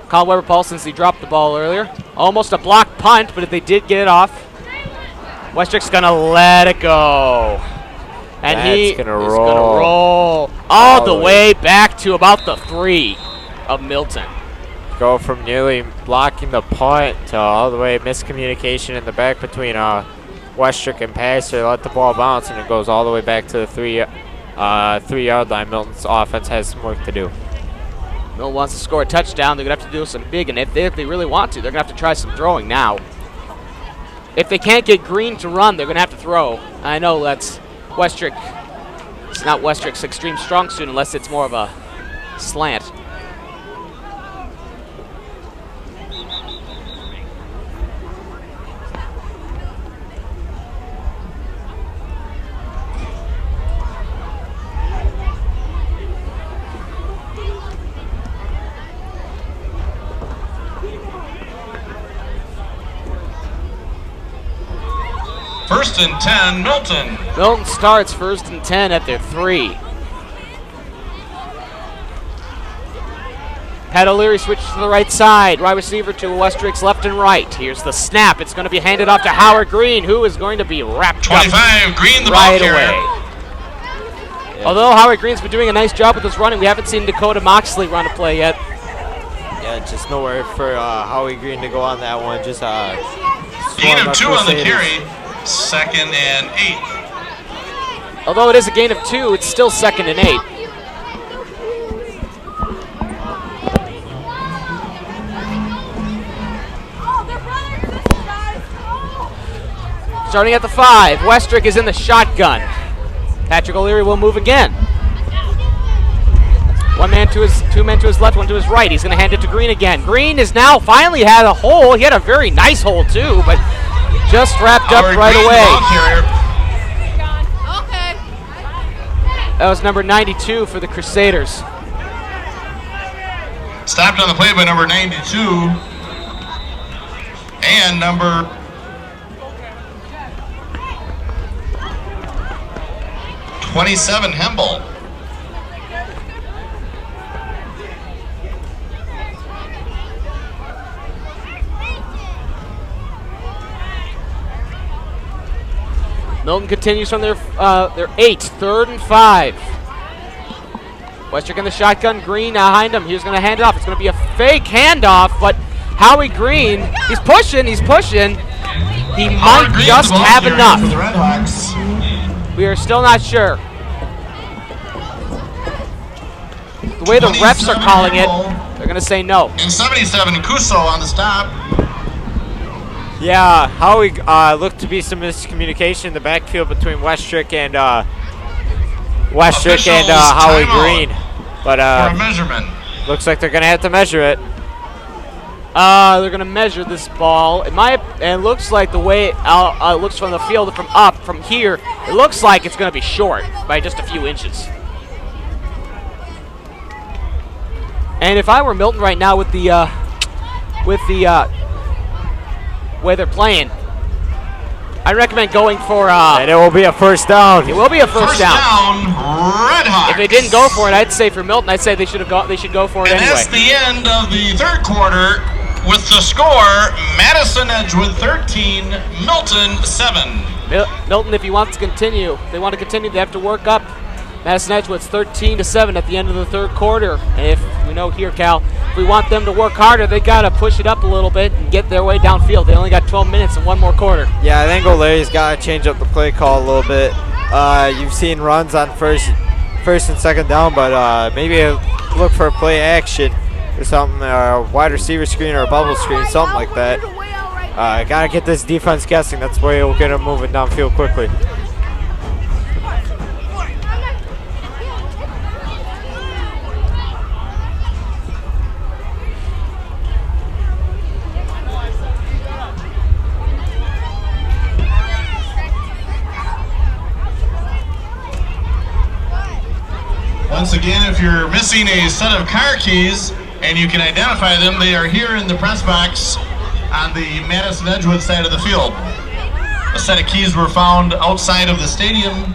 Colin Weber-Paul since he dropped the ball earlier. Almost a block punt, but if they did get it off, Westrick's going to let it go. And he's going to roll all the way back to about the 3 of Milton. Go from nearly blocking the punt to all the way miscommunication in the back between Westrick and Passer. Let the ball bounce, and it goes all the way back to the 3-yard line. Milton's offense has some work to do. Milton wants to score a touchdown. They're going to have to do something big, and if they really want to, they're going to have to try some throwing now. If they can't get Green to run, they're going to have to throw. I know that's Westrick. It's not Westrick's extreme strong suit unless it's more of a slant. First and 10, Milton. Milton starts 1st and 10 at their 3. Pat O'Leary switches to the right side. Wide receiver to Westrick's left and right. Here's the snap. It's going to be handed off to Howard Green, who is going to be wrapped 25, Green the right ball carrier. away. Although Howard Green's been doing a nice job with his running, we haven't seen Dakota Moxley run a play yet. Yeah, just nowhere for Howie Green to go on that one. Just gain of 2 on the carry. 2nd and 8. Although it is a gain of 2, it's still 2nd and 8. Starting at the 5, Westrick is in the shotgun. Patrick O'Leary will move again. 2 men to his left, 1 to his right. He's going to hand it to Green again. Green is now finally had a hole. He had a very nice hole too, but just wrapped up right away. That was number 92 for the Crusaders. Stopped on the play by number 92 and number 27, Hemble. Milton continues from their 8, 3rd and 5. Westrick in the shotgun, Green behind him. He's going to hand it off. It's going to be a fake handoff, but Howie Green, he's pushing. He might just have enough. For the Red Hawks. We are still not sure. The way the refs are calling it, they're going to say no. And 77, Kuso on the stop. Yeah, Howie looked to be some miscommunication in the backfield between Westrick and Howie Green. But for a measurement. Looks like they're going to have to measure it. They're going to measure this ball. It looks like the way it looks from the field from here, it looks like it's going to be short by just a few inches. And if I were Milton right now with the way they're playing, I'd recommend going for and it will be a first down. It will be a first down. Red Hawks. If they didn't go for it, I'd say for Milton, I'd say they should go for it and anyway. that's the end of the 3rd quarter with the score: Madison Edgewood 13, Milton 7. Milton, if you want to continue, they have to work up. Madison Edgewood's 13-7 at the end of the 3rd quarter. And if we know here, Cal, if we want them to work harder, they got to push it up a little bit and get their way downfield. They only got 12 minutes and 1 more quarter. Yeah, I think O'Leary's got to change up the play call a little bit. You've seen runs on first and 2nd down, but maybe look for a play action or something, a wide receiver screen or a bubble screen, something like that. Got to get this defense guessing. That's the way we'll get them moving downfield quickly. Once again, if you're missing a set of car keys and you can identify them, they are here in the press box on the Madison Edgewood side of the field. A set of keys were found outside of the stadium,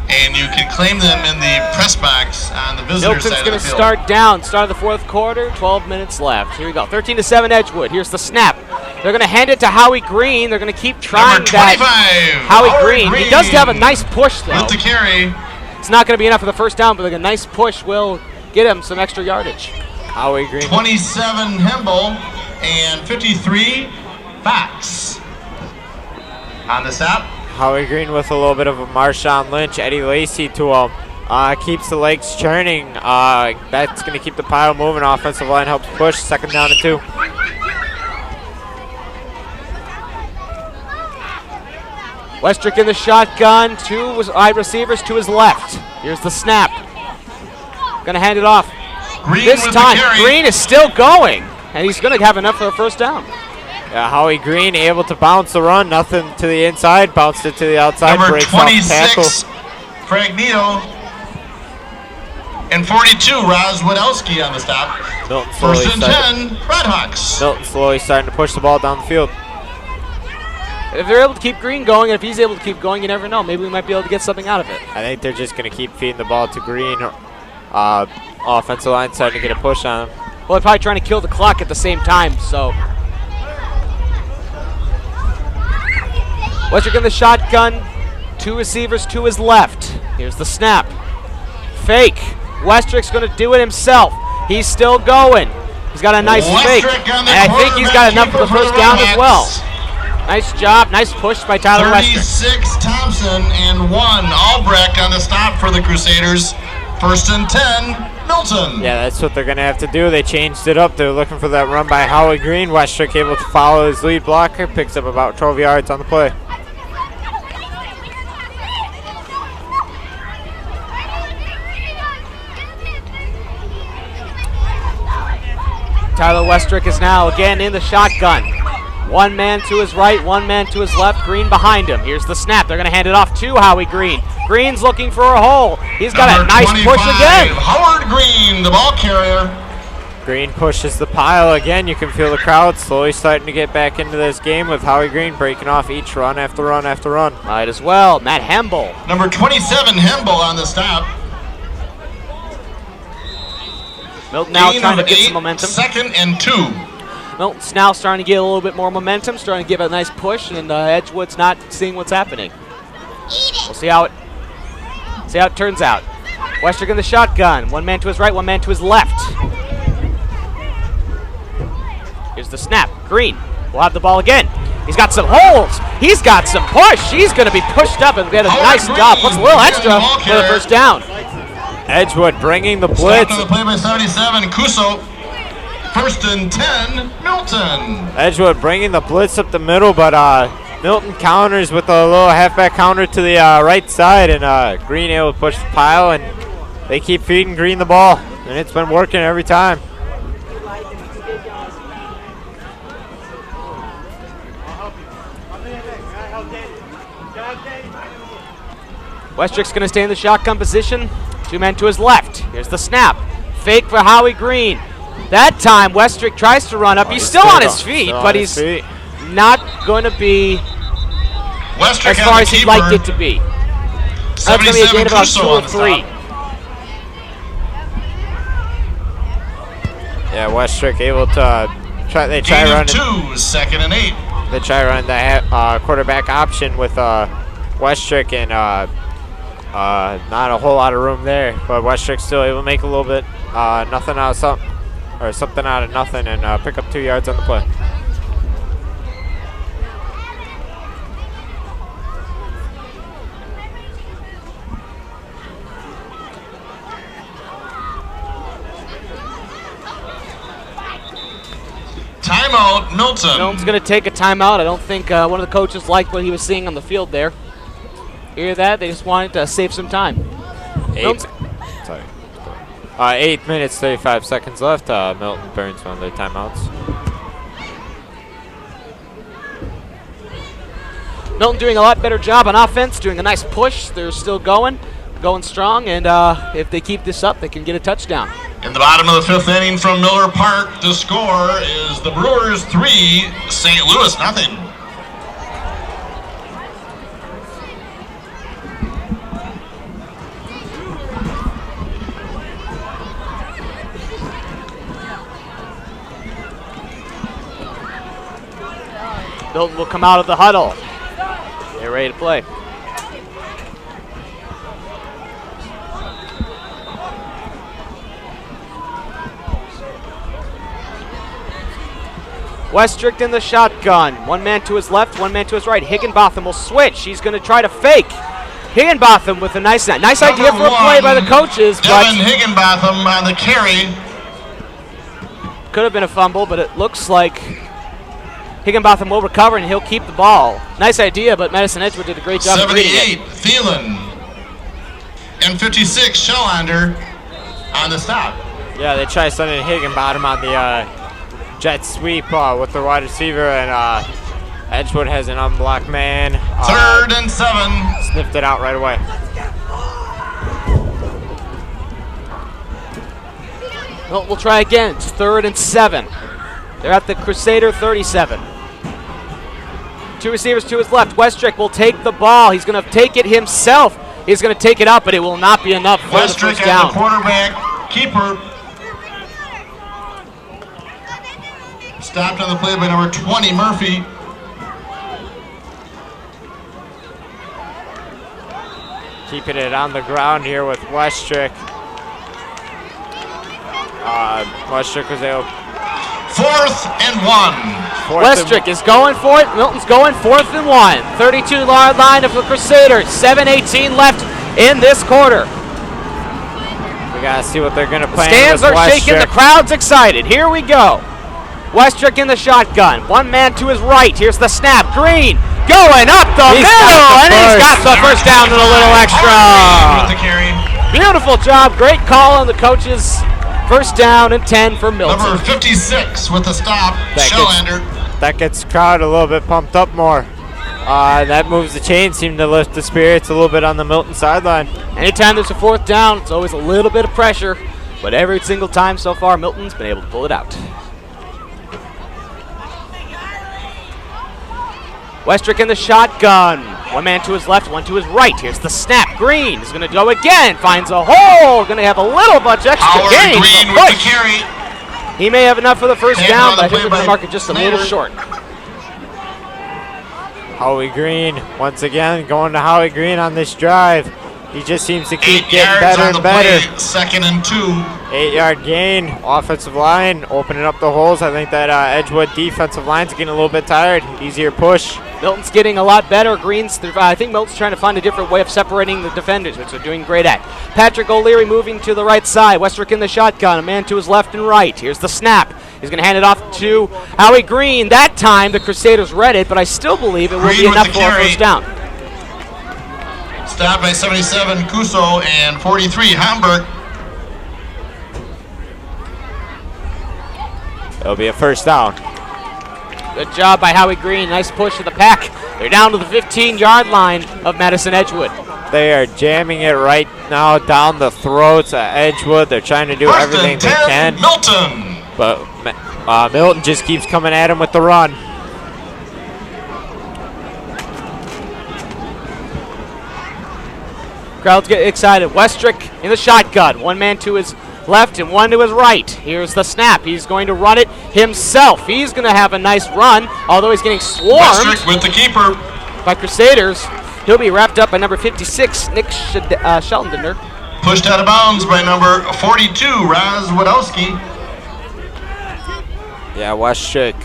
and you can claim them in the press box on the visitor side of the field. Milton's going to start down, start of the 4th quarter, 12 minutes left. Here we go, 13-7 Edgewood. Here's the snap. They're going to hand it to Howie Green. They're going to keep trying that. Howie Green. He does have a nice push, though. With the carry. It's not going to be enough for the first down, but a nice push will get him some extra yardage. Howie Green. 27 Hemble and 53 Fox on the stop. Howie Green with a little bit of a Marshawn Lynch, Eddie Lacy to him. Keeps the legs churning. That's going to keep the pile moving. Offensive line helps push. 2nd down and 2. Westrick in the shotgun, 2 wide receivers to his left. Here's the snap. Gonna hand it off. Green this with time, the carry. Green is still going, and he's gonna have enough for a first down. Yeah, Howie Green able to bounce the run, nothing to the inside, bounced it to the outside, Number breaks off 26, tackle. Fragnito, and 42, Roz Wadowski on the stop. Milton slowly 1st and 10, Red Hawks. Milton slowly starting to push the ball down the field. If they're able to keep Green going, and if he's able to keep going, you never know. Maybe we might be able to get something out of it. I think they're just going to keep feeding the ball to Green. Offensive line starting to get a push on him. Well, they're probably trying to kill the clock at the same time, so. Westrick in the shotgun, 2 receivers to his left. Here's the snap. Fake. Westrick's going to do it himself. He's still going. He's got a nice fake. And I think he's got enough for the first down as well. Nice job. Nice push by Tyler Westrick. 36 Thompson and 1 Albrecht on the stop for the Crusaders. 1st and 10, Milton. Yeah, that's what they're going to have to do. They changed it up. They're looking for that run by Howie Green. Westrick able to follow his lead blocker. Picks up about 12 yards on the play. Tyler Westrick is now again in the shotgun. One man to his right, one man to his left. Green behind him. Here's the snap. They're going to hand it off to Howie Green. Green's looking for a hole. He's got a nice push again. Howard Green, the ball carrier. Green pushes the pile again. You can feel the crowd slowly starting to get back into this game with Howie Green breaking off each run after run after run. Might as well. Matt Hemble. Number 27, Hemble on the stop. Milton now trying to get some momentum. 2nd and 2. Milton's now starting to get a little bit more momentum, starting to give a nice push, and Edgewood's not seeing what's happening. We'll see how it turns out. Westrick in the shotgun. One man to his right, one man to his left. Here's the snap. Green will have the ball again. He's got some holes. He's got some push. He's going to be pushed up and get a nice job. Puts a little extra for the first down. Edgewood bringing the blitz. Stop to the play by 77, Cuso. 1st and 10, Milton. Edgewood bringing the blitz up the middle, but Milton counters with a little halfback counter to the right side, and Green able to push the pile, and they keep feeding Green the ball, and it's been working every time. Westrick's going to stay in the shotgun position. Two men to his left. Here's the snap. Fake for Howie Green. That time, Westrick tries to run up. He's still on his feet, but he's not going to be Westrick as far as he'd like it to be. That's going to be a gain of about 2 or 3. Yeah, Westrick able to try. They try running 2, 2nd and 8. They try running the quarterback option with Westrick, and not a whole lot of room there. But Westrick's still able to make a little bit nothing out of something, or something out of nothing, and pick up 2 yards on the play. Timeout, Milton. Milton's going to take a timeout. I don't think one of the coaches liked what he was seeing on the field there. Hear that? They just wanted to save some time. 8 minutes, 35 seconds left. Milton burns one of their timeouts. Milton doing a lot better job on offense, doing a nice push. They're still going strong, and if they keep this up, they can get a touchdown. In the bottom of the 5th inning from Miller Park, the score is the Brewers 3, St. Louis nothing. Milton will come out of the huddle. They're ready to play. Westrick in the shotgun. One man to his left, one man to his right. Higginbotham will switch. He's going to try to fake. Higginbotham with a nice idea for a play by the coaches. Devin Higginbotham on the carry. Could have been a fumble, but it looks like Higginbotham will recover, and he'll keep the ball. Nice idea, but Madison Edgewood did a great job of reading it. 78, Thielen. And 56, Shellander on the stop. Yeah, they try sending Higginbotham on the jet sweep with the wide receiver, and Edgewood has an unblocked man. 3rd and 7. Sniffed it out right away. Well, we'll try again. It's 3rd and 7. They're at the Crusader 37. 2 receivers to his left. Westrick will take the ball. He's going to take it himself. He's going to take it up, but it will not be enough for the first down. Westrick as the quarterback keeper. Stopped on the play by number 20, Murphy. keeping it on the ground here with Westrick. Westrick was able. 4th and 1. Westrick is going for it. Milton's going 4th and 1. 32-yard line of the Crusaders. 7:18 left in this quarter. We got to see what they're going to play. Stands are shaking. The crowd's excited. Here we go. Westrick in the shotgun. One man to his right. Here's the snap. Green going up the middle, and he's got the first down and a little extra. With the carry. Beautiful job. Great call on the coaches. First down and 10 for Milton. Number 56 with the stop, Shellander. That gets the crowd a little bit pumped up more. That moves the chain, seemed to lift the spirits a little bit on the Milton sideline. Anytime there's a 4th down, it's always a little bit of pressure, but every single time so far, Milton's been able to pull it out. Westrick in the shotgun. One man to his left, one to his right. Here's the snap. Green is going to go again. Finds a hole. Going to have a little bunch extra Howard gain. Green with the carry. He may have enough for the first Taken down, on but I the think play they're going to by mark it just a little Snyder. short. Howie Green, once again, going to Howie Green on this drive. He just seems to keep 8 getting yards better on and the better. play, 2nd and 2. 8-yard gain, offensive line, opening up the holes. I think that Edgewood defensive line's getting a little bit tired. Easier push. Milton's getting a lot better. Green's, I think Milton's trying to find a different way of separating the defenders, which they're doing great at. Patrick O'Leary moving to the right side. Westrick in the shotgun. A man to his left and right. Here's the snap. He's going to hand it off to Howie Green. That time the Crusaders read it, but I still believe it will Green be with enough the for a carry. first down. Stopped by 77, Kuso, and 43, Hamburg. It'll be a first down. Good job by Howie Green. Nice push of the pack. They're down to the 15-yard line of Madison Edgewood. They are jamming it right now down the throats of Edgewood. They're trying to do First everything and they 10, can. Milton. But Milton just keeps coming at him with the run. Crowds get excited. Westrick in the shotgun. One man to his left and one to his right. Here's the snap. He's going to run it himself. He's going to have a nice run, although he's getting swarmed Westrick with the keeper. by Crusaders. He'll be wrapped up by number 56, Nick Sheldender. Pushed out of bounds by number 42, Raz Wadowski. Yeah, Westrick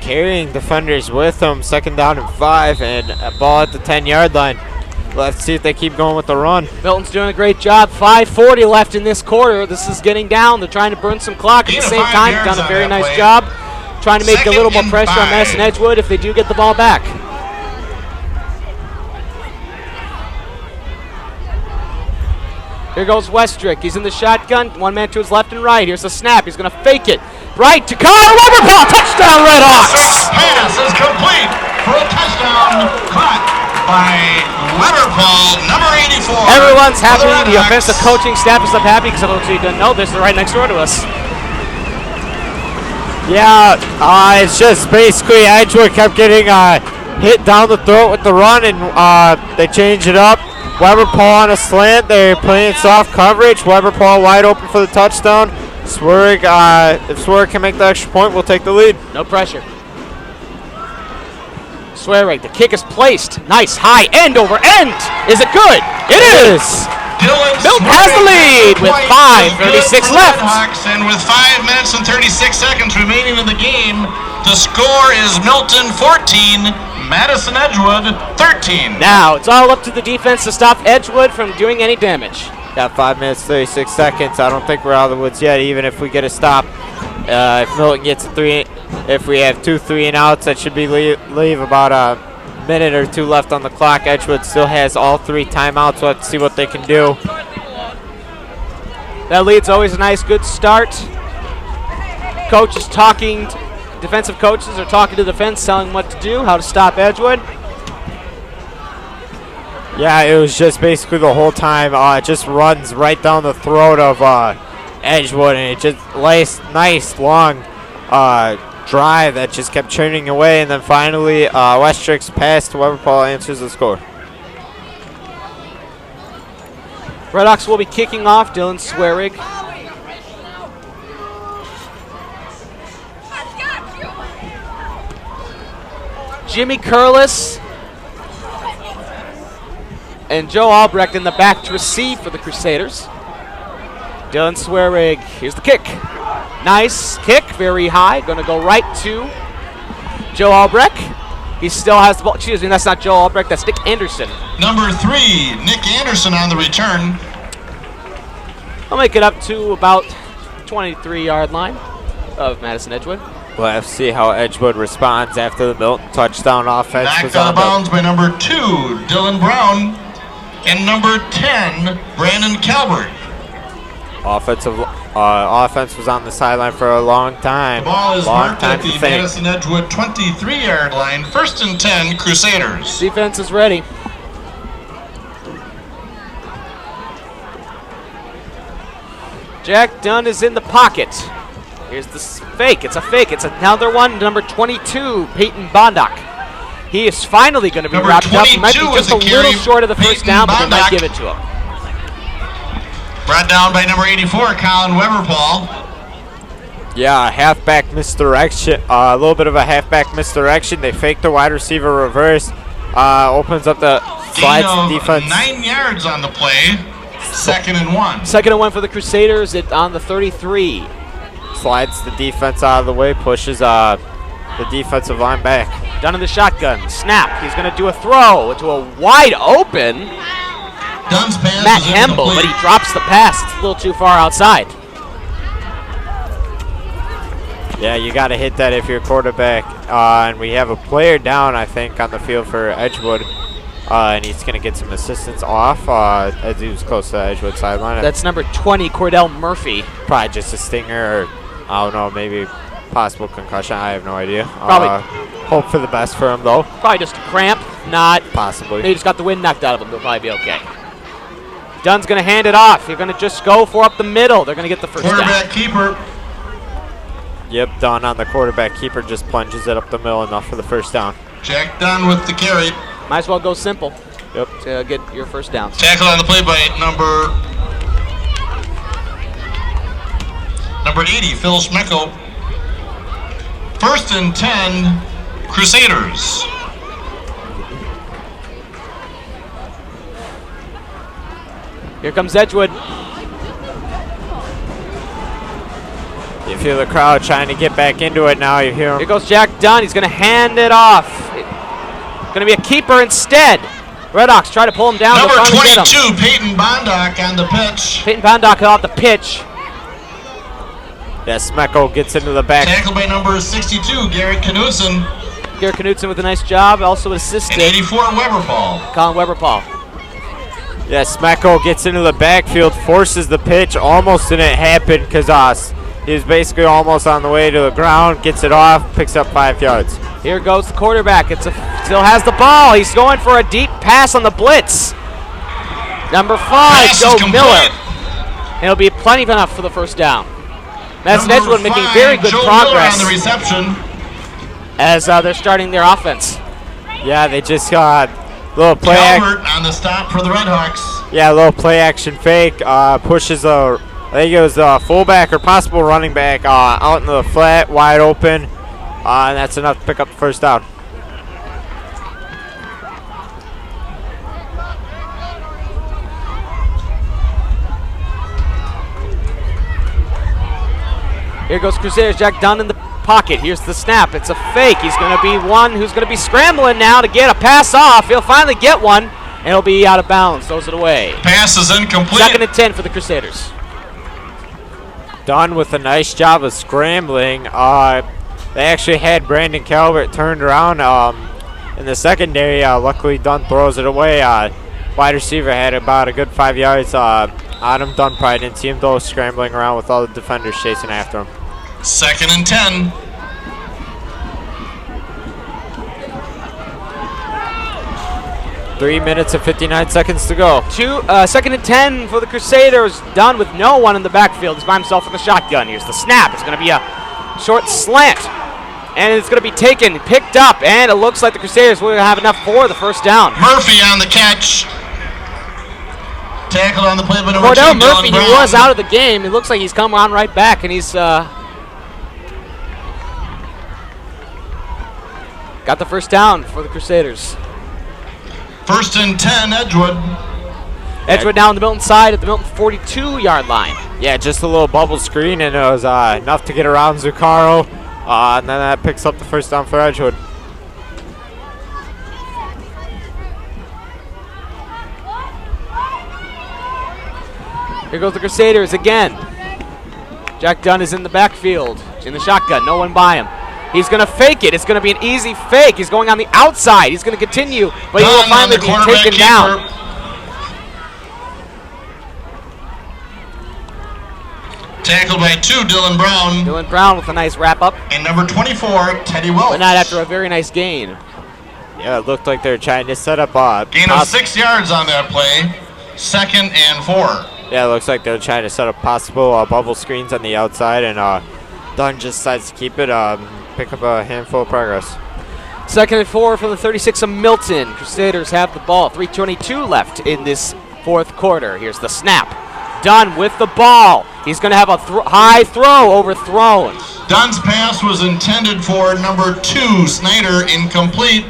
carrying defenders with him. 2nd down and 5, and a ball at the 10-yard line. Let's see if they keep going with the run. Milton's doing a great job. 5:40 left in this quarter. This is getting down. They're trying to burn some clock at the same time. Done a very nice job trying to make a little more pressure on Madison Edgewood if they do get the ball back. Here goes Westrick. He's in the shotgun. One man to his left and right. Here's the snap. He's going to fake it. Right to Connor Weberpaw. Touchdown, Redhawks. Pass is complete for a touchdown caught by Weberpaul, number 84. Everyone's for happy. Red The Hawks. offensive coaching staff is up happy because those who didn't know this, they're right next door to us. Yeah, it's just basically Edgewood kept getting hit down the throat with the run, and they changed it up. Weberpaul on a slant. They're playing soft coverage. Weberpaul wide open for the touchdown. Swerig, if Swerig can make the extra point, we'll take the lead. No pressure. Swerig, the kick is placed. Nice, high, end over end. Is it good? It is. Milton has the lead with 5:36 left. Hawks, and with 5 minutes and 36 seconds remaining in the game, the score is Milton 14, Madison Edgewood 13. Now it's all up to the defense to stop Edgewood from doing any damage. Got 5 minutes, 36 seconds. I don't think we're out of the woods yet, even if we get a stop. If Milton gets a 3, if we have 2 3 and outs, that should be leave about a minute or 2 left on the clock. Edgewood still has all 3 timeouts. So let's see what they can do. That lead's always a nice, good start. Coach is talking, defensive coaches are talking to defense, telling them what to do, how to stop Edgewood. Yeah, it was just basically the whole time. It just runs right down the throat of Edgewood, and it just nice long drive that just kept churning away, and then finally Westrick's pass to Weberpaul answers the score. Redhawks will be kicking off. Dylan Swerig. Jimmy Curlis And Joe Albrecht in the back to receive for the Crusaders. Dylan Swearig, here's the kick. Nice kick, very high. Going to go right to Joe Albrecht. He still has the ball. Excuse me, that's not Joe Albrecht, that's Nick Anderson. Number 3, Nick Anderson on the return. I'll make it up to about 23-yard line of Madison Edgewood. We'll have to see how Edgewood responds after the Milton touchdown offense. Backed out of bounds by number 2, Dylan Brown, and number 10, Brandon Calvert. Offense was on the sideline for a long time. The ball is long marked time at to the think. Madison Edgewood 23-yard line. 1st and 10, Crusaders. Defense is ready. Jack Dunn is in the pocket. Here's the fake. It's a fake. It's another one. Number 22, Peyton Bondock. He is finally going to be Number wrapped up. He might be 22 just a with the little carry, short of the first Peyton down, but they might Bondock. give it to him. Brought down by number 84, Colin Weberpaul. Yeah, halfback misdirection. A little bit of a halfback misdirection. They fake the wide receiver reverse. Opens up the slides Gain of defense. 9 yards on the play. 2nd and 1. 2nd and 1 for the Crusaders on the 33. Slides the defense out of the way. Pushes the defensive line back. Dunn in the shotgun. Snap. He's going to do a throw to a wide open Dunn's pass Matt is Hemble, but incomplete. he drops the pass. It's a little too far outside. Yeah, you got to hit that if you're a quarterback. And we have a player down, I think, on the field for Edgewood. And he's going to get some assistance off as he was close to the Edgewood sideline. That's number 20, Cordell Murphy. Probably just a stinger or, I don't know, maybe possible concussion. I have no idea. Probably. Hope for the best for him, though. Probably just a cramp. Not. Possibly. They just got the wind knocked out of him. They'll probably be okay. Dunn's going to hand it off. You're going to just go for up the middle. They're going to get the first down. Quarterback keeper. Yep, Dunn on the quarterback keeper just plunges it up the middle enough for the first down. Jack Dunn with the carry. Might as well go simple Yep. to get your first downs. Tackle on the play by number 80, Phil Schmeckel. 1st and 10, Crusaders. Here comes Edgewood. You feel the crowd trying to get back into it now. You hear Here him. goes Jack Dunn. He's going to hand it off. Going to be a keeper instead. Redhawks try to pull him down. Number They'll finally get him. 22, Peyton Bondock on the pitch. Peyton Bondock off the pitch. Yeah, Smecko gets into the back. Tackle by number 62, Garrett Knudsen. Garrett Knudsen with a nice job. Also assisted. And 84, Weberpaul. Colin Weberpaul. Yeah, Smecko gets into the backfield, forces the pitch. Almost didn't happen because he was basically almost on the way to the ground. Gets it off, picks up 5 yards. Here goes the quarterback. Still has the ball. He's going for a deep pass on the blitz. Number 5, Pass Joe is complete. Miller. And it'll be plenty enough for the first down. Madison Number Edgewood making 5, very good Joe progress Miller on the reception. as they're starting their offense. Yeah, they just got little play. Calvert on the stop for the Redhawks. Yeah, a little play action fake. Pushes I think it was the fullback or possible running back out in the flat, wide open. And that's enough to pick up the first down. Here goes Crusaders. Jack Dunn in the pocket. Here's the snap. It's a fake. He's going to be one who's going to be scrambling now to get a pass off. He'll finally get one, and he'll be out of bounds. Throws it away. Pass is incomplete. 2nd and 10 for the Crusaders. Dunn with a nice job of scrambling. They actually had Brandon Calvert turned around in the secondary. Luckily, Dunn throws it away. Wide receiver had about a good 5 yards on him. Dunn probably didn't see him though, scrambling around with all the defenders chasing after him. 2nd and 10. Three minutes and 59 seconds to go. 2nd and 10 for the Crusaders. Dunn with no one in the backfield. He's by himself in the shotgun. Here's the snap. It's going to be a short slant. And it's going to be picked up, and it looks like the Crusaders will have enough for the first down. Murphy on the catch. Tackle on the play by number 2, Cordell Dylan Murphy, Brown. he was out of the game. It looks like he's come on right back, and he's got the first down for the Crusaders. First and 10, Edgewood. Edgewood now on the Milton side at the Milton 42-yard line. Yeah, just a little bubble screen, and it was enough to get around Zuccaro. And then that picks up the first down for Edgewood. Here goes the Crusaders again. Jack Dunn is in the backfield, in the shotgun, no one by him. He's going to fake it. It's going to be an easy fake. He's going on the outside. He's going to continue, but he will finally be taken down. Tackled by 2, Dylan Brown. Dylan Brown with a nice wrap-up. And number 24, Teddy Welch. But not after a very nice gain. Yeah, it looked like they were trying to set up gain of 6 yards on that play. 2nd and 4. Yeah, it looks like they're trying to set up possible bubble screens on the outside, and Dunn just decides to keep it, pick up a handful of progress. 2nd and 4 for the 36 of Milton. Crusaders have the ball. 3:22 left in this fourth quarter. Here's the snap. Dunn with the ball. He's going to have a high throw overthrown. Dunn's pass was intended for number 2, Snyder, incomplete.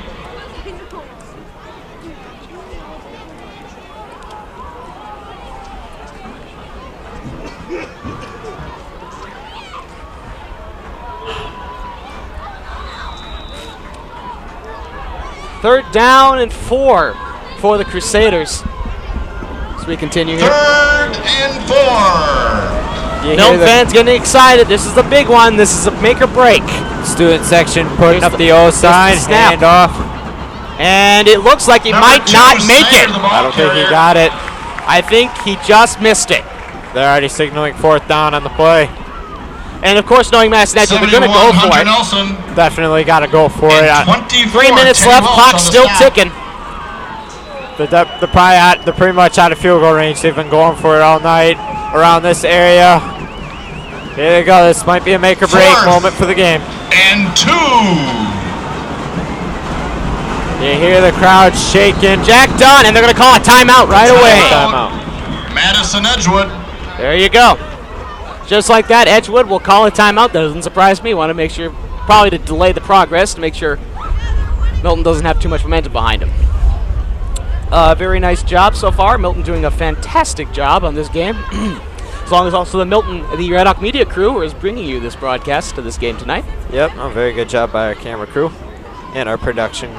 Third down and 4 for the Crusaders. As we continue here. 3rd and 4. Milton fans getting excited. This is the big one. This is a make or break. Student section putting up the O sign, hand off. And it looks like he might not make it. I don't think he got it. I think he just missed it. They're already signaling 4th down on the play. And of course, knowing Madison Edgewood, they're going to go for it. Nelson. Definitely got to go for it. 3 minutes left, clock still ticking. They're pretty much out of field goal range. They've been going for it all night around this area. Here they go. This might be a make or break moment for the game. And 2. You hear the crowd shaking. Jack Dunn, and they're going to call a timeout right away. Timeout. Madison Edgewood. There you go. Just like that, Edgewood will call a timeout. Doesn't surprise me. Want to make sure, probably to delay the progress, to make sure Milton doesn't have too much momentum behind him. Very nice job so far. Milton doing a fantastic job on this game. As long as also the Red Hawk Media crew is bringing you this broadcast to this game tonight. Yep, a very good job by our camera crew and our production.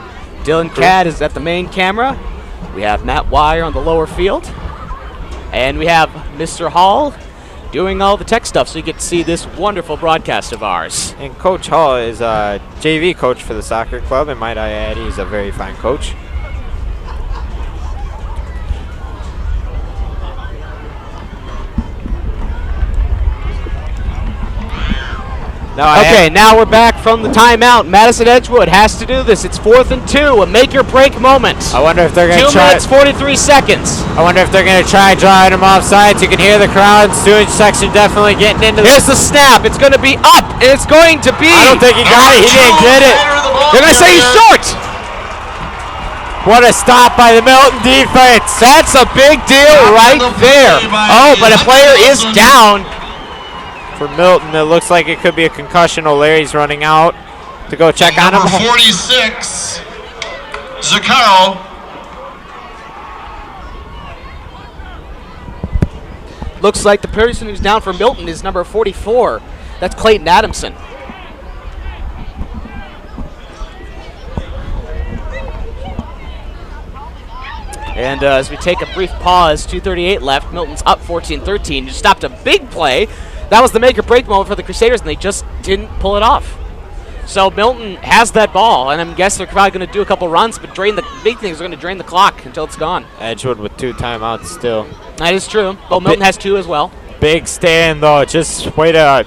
Dylan Cadd is at the main camera. We have Matt Wire on the lower field. And we have Mr. Hall doing all the tech stuff so you get to see this wonderful broadcast of ours. And Coach Hall is a JV coach for the soccer club, and might I add, he's a very fine coach. Now we're back from the timeout. Madison Edgewood has to do this. It's 4th and 2, a make-or-break moment. I wonder if they're going to 2 minutes, 43 seconds. I wonder if they're going to try drawing him offsides. You can hear the crowd. Student section definitely getting into this. Here's the snap. It's going to be up, and it's going to be. I don't think he got it. He didn't get it. They're going to say he's short. What a stop by the Milton defense. That's a big deal right there. Oh, but a player is down. For Milton, it looks like it could be a concussion. O'Leary's running out to go check on him. Number 46, Zuccaro. Looks like the person who's down for Milton is number 44. That's Clayton Adamson. And as we take a brief pause, 2:38 left. Milton's up 14-13. Just stopped a big play. That was the make-or-break moment for the Crusaders, and they just didn't pull it off. So Milton has that ball, and I guess they're probably going to do a couple runs, but the big thing is they're going to drain the clock until it's gone. Edgewood with 2 timeouts still. That is true. Well, Milton has 2 as well. Big stand, though. Just wait a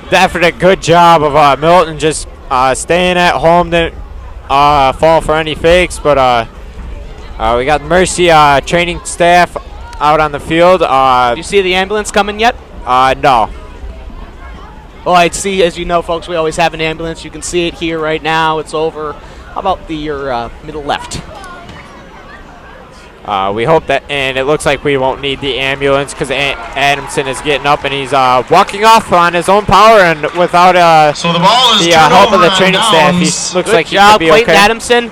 definite good job of Milton just staying at home. Didn't fall for any fakes, but we got Mercy training staff out on the field. Do you see the ambulance coming yet? No. Well, I'd see, as you know, folks, we always have an ambulance. You can see it here right now. It's over. How about your middle left? We hope that, and it looks like we won't need the ambulance because Adamson is getting up and he's walking off on his own power and without so the ball is the help of the training staff. He looks like he could be okay. Clayton Adamson.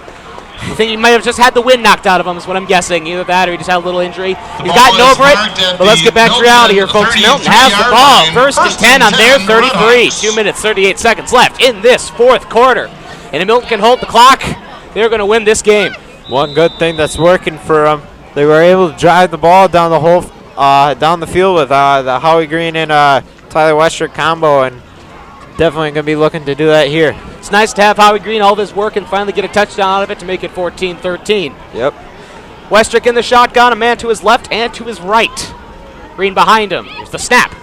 I think he might have just had the wind knocked out of him is what I'm guessing. Either that or he just had a little injury. He's ball gotten is over it. marked at But let's the get back to Milton reality here, folks. Milton has the 33-yard ball. line. First and First 10 on and their 10 33. Redhawks. 2 minutes, 38 seconds left in this fourth quarter. And if Milton can hold the clock, they're going to win this game. One good thing that's working for them, they were able to drive the ball down the whole down the field with the Howie Green and Tyler Westrick combo, and definitely going to be looking to do that here. It's nice to have Howie Green all of his work and finally get a touchdown out of it to make it 14-13. Yep. Westrick in the shotgun, a man to his left and to his right. Green behind him. Here's the snap.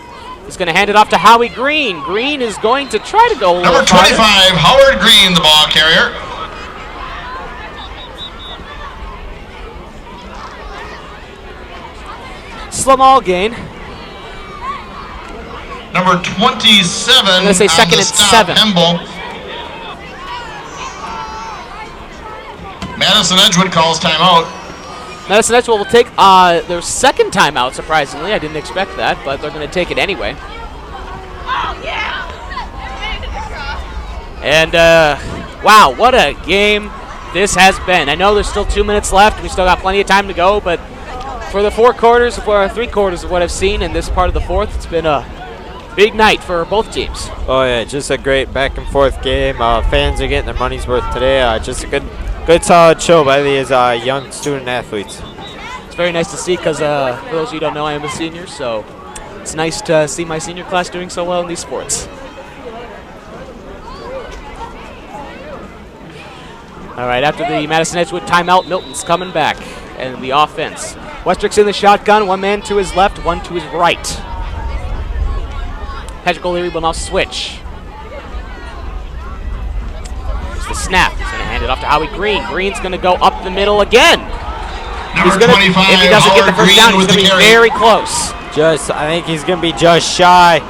He's going to hand it off to Howie Green. Green is going to try to go a little Number 25, Howard Green, the ball carrier. Small gain. Number 27 I'm gonna say on second the and stop, 7. Hemble. Madison Edgewood calls timeout. Madison Edgewood will take their second timeout, surprisingly. I didn't expect that, but they're going to take it anyway. Oh, yeah. And, wow, what a game this has been. I know there's still 2 minutes left. We still got plenty of time to go, but for the 3 quarters of what I've seen in this part of the fourth, it's been a big night for both teams. Oh, yeah, just a great back-and-forth game. Fans are getting their money's worth today. Just a good solid show by these young student-athletes. It's very nice to see because, for those of you who don't know, I am a senior, so it's nice to see my senior class doing so well in these sports. All right, after the Madison Edgewood timeout, Milton's coming back, and the offense. Westrick's in the shotgun, one man to his left, one to his right. Patrick O'Leary will now switch. Here's the snap. He's going to hand it off to Howie Green. Green's going to go up the middle again. Number 25, if he doesn't get the Howard first Green down, he's with the going to be carry. very close. I think he's going to be just shy.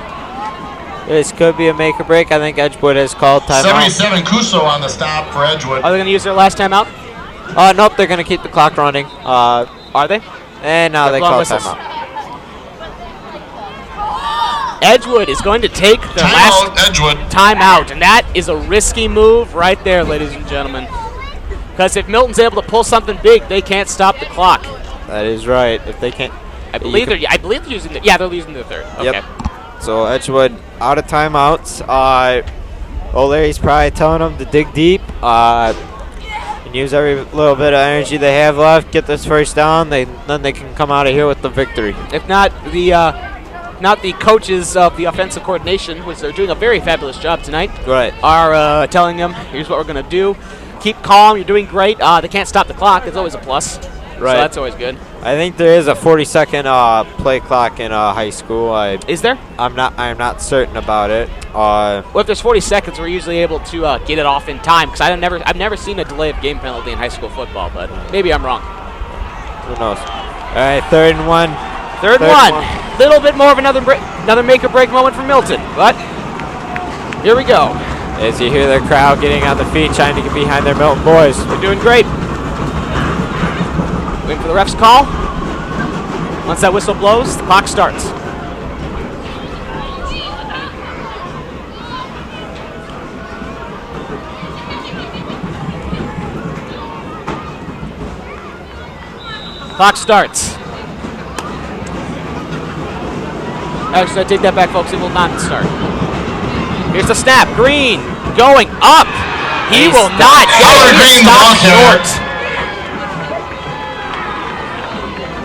This could be a make or break. I think Edgewood has called timeout. 77, Cuso on the stop for Edgewood. Are they going to use their last timeout? Nope, they're going to keep the clock running. Are they? And now they Blowing call whistles. timeout. Edgewood is going to take their Timeout, last Edgewood. timeout, and that is a risky move right there, ladies and gentlemen. Because if Milton's able to pull something big, they can't stop the clock. That is right. If they can't, I believe they're using the, they're using the third. Okay. Yep. So Edgewood out of timeouts. O'Leary's probably telling them to dig deep and use every little bit of energy they have left. Get this first down. Then they can come out of here with the victory. If not the coaches of the offensive coordination, which they're doing a very fabulous job tonight, Right. are telling them, here's what we're going to do. Keep calm. You're doing great. They can't stop the clock. It's always a plus. Right. So that's always good. I think there is a 40-second play clock in high school. Is there? I'm not certain about it. Well, if there's 40 seconds, we're usually able to get it off in time. Because I've never seen a delay of game penalty in high school football, but maybe I'm wrong. Who knows? All right, 3rd and 1. Third one. Little bit more of another make or break moment for Milton, but here we go. As you hear the crowd getting on the feet, trying to get behind their Milton boys. They're doing great. Waiting for the ref's call. Once that whistle blows, the clock starts. Clock starts. Actually, I take that back, folks. It will not start. Here's the snap. Green going up. He will not get Howard it. He Green, the ball stopped carrier. short.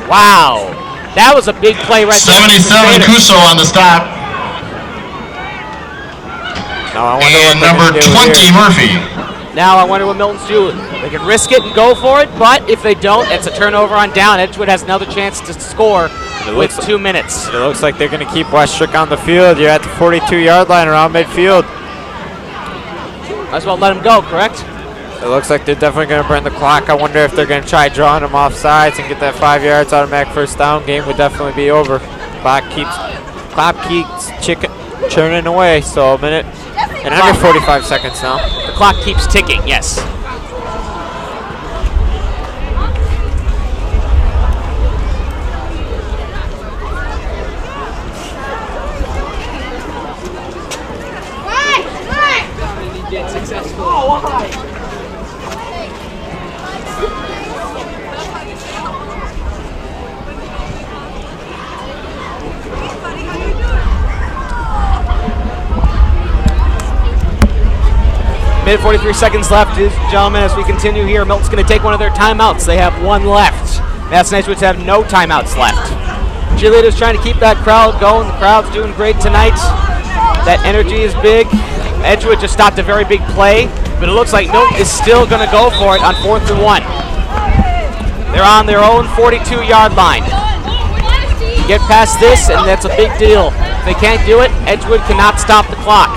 Wow. That was a big play right there. 77, Cuso on the stop. Now I wonder And what number they're gonna do 20, here. Murphy. Now I wonder what Milton's doing. They can risk it and go for it, but if they don't, it's a turnover on down. Edgewood has another chance to score with 2 minutes. It looks like they're going to keep Westrick on the field. You're at the 42-yard line around midfield. Might as well let him go, correct? It looks like they're definitely going to burn the clock. I wonder if they're going to try drawing him off sides and get that 5 yards automatic first down. Game would definitely be over. Clock keeps churning away. So a minute and under 45 seconds now. The clock keeps ticking, yes. Minute 43 seconds left, ladies and gentlemen, as we continue here. Milton's going to take one of their timeouts. They have one left. Madison Edgewood have no timeouts left. Cheerleaders trying to keep that crowd going. The crowd's doing great tonight. That energy is big. Edgewood just stopped a very big play, but it looks like Milton is still going to go for it on 4th and 1. They're on their own 42-yard line. Get past this, and that's a big deal. If they can't do it, Edgewood cannot stop the clock.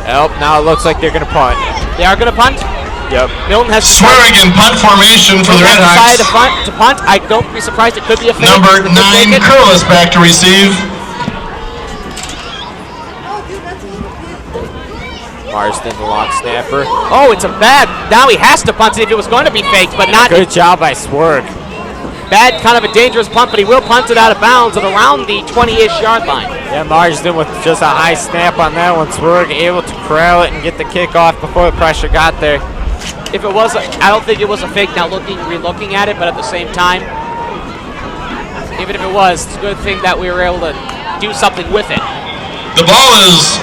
Yep, now it looks like they're going to punt. They are going to punt? Yep. Milton has Swearing in punt formation for the Red Hawks. decided to punt. I don't be surprised. It could be a fake. Number 9, Curlis back to receive. Marsden, the long snapper. Oh, it's a bad. Now he has to punt it if it was going to be faked, but not. Good job by Swerg. Bad, kind of a dangerous punt, but he will punt it out of bounds at around the 20-ish yard line. Yeah, Marsden with just a high snap on that one. Swerg able to corral it and get the kickoff before the pressure got there. If it was, I don't think it was a fake. Now re-looking at it, but at the same time, even if it was, it's a good thing that we were able to do something with it. The ball is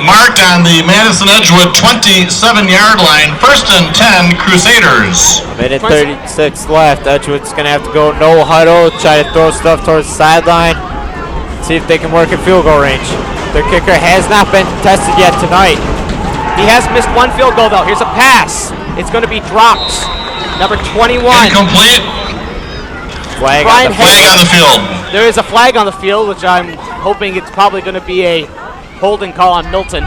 marked on the Madison Edgewood 27-yard line. 1st and 10, Crusaders. Minute 36 left. Edgewood's going to have to go no huddle, try to throw stuff towards the sideline, see if they can work in field goal range. Their kicker has not been tested yet tonight. He has missed one field goal, though. Here's a pass. It's going to be dropped. Number 21. Incomplete. Flag on the field. There is a flag on the field, which I'm hoping it's probably going to be a holding call on Milton.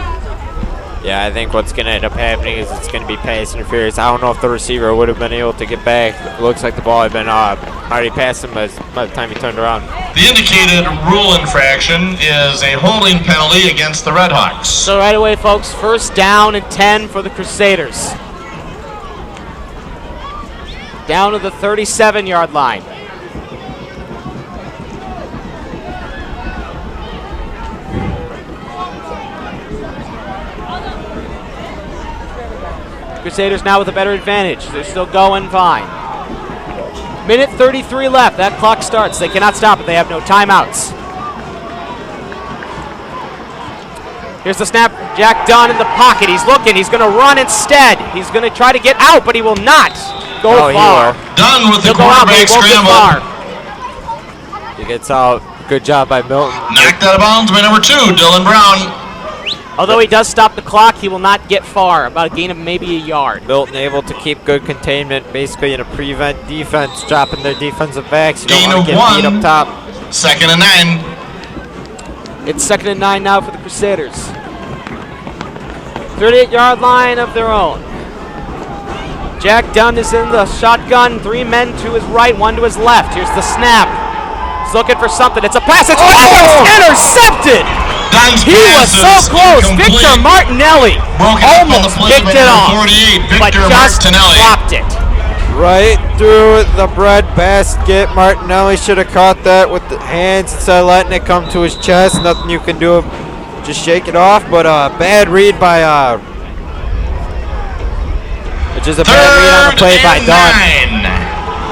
Yeah, I think what's going to end up happening is it's going to be pass interference. I don't know if the receiver would have been able to get back. It looks like the ball had been already past him by the time he turned around. The indicated rule infraction is a holding penalty against the Red Hawks. So right away, folks, 1st down and 10 for the Crusaders. Down to the 37-yard line. Crusaders now with a better advantage. They're still going fine. Minute 33 left. That clock starts. They cannot stop it. They have no timeouts. Here's the snap. Jack Dunn in the pocket. He's looking. He's going to run instead. He's going to try to get out, but he will not go far. Dunn with the He'll go out, but he quarterback won't get far. scramble. He gets out. Good job by Milton. Knocked out of bounds by number 2, Dylan Brown. Although he does stop the clock, he will not get far. About a gain of maybe a yard. Milton able to keep good containment, basically in a prevent defense, dropping their defensive backs. You Gain don't want to of get beat 1. up top. 2nd and 9. It's 2nd and 9 now for the Crusaders. 38-yard line of their own. Jack Dunn is in the shotgun. 3 men to his right, 1 to his left. Here's the snap. He's looking for something. It's a pass. It's intercepted. Dunn's He was so close. Incomplete. Victor Martinelli almost picked it off, 48, but Victor just Martinelli. dropped it. Right through the bread basket. Martinelli should have caught that with the hands instead of letting it come to his chest. Nothing you can do. Just shake it off. But bad read by just a bad read on the play by Dunn.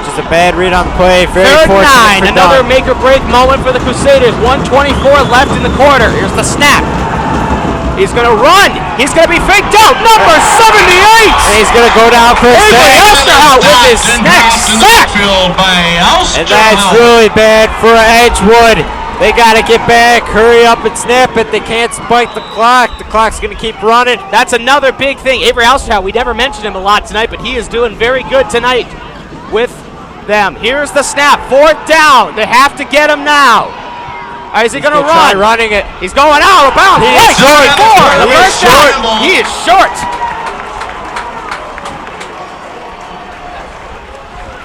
Just a bad read on the play. Very 3rd fortunate and 9. for Another Dunn. make-or-break moment for the Crusaders. 1:24 left in the quarter. Here's the snap. He's going to run. He's going to be faked out. Number 78. And he's going to go down for a Avery sack. Osterhout with his next sack. And that's really bad for Edgewood. They got to get back, hurry up and snap it. They can't spike the clock. The clock's going to keep running. That's another big thing. Avery Osterhout, we never mentioned him a lot tonight, but he is doing very good tonight with them. Here's the snap. 4th down. They have to get him now. Is he going to run? Try running it. He's going out of bounds. He is short. The He is first down. short. He is short.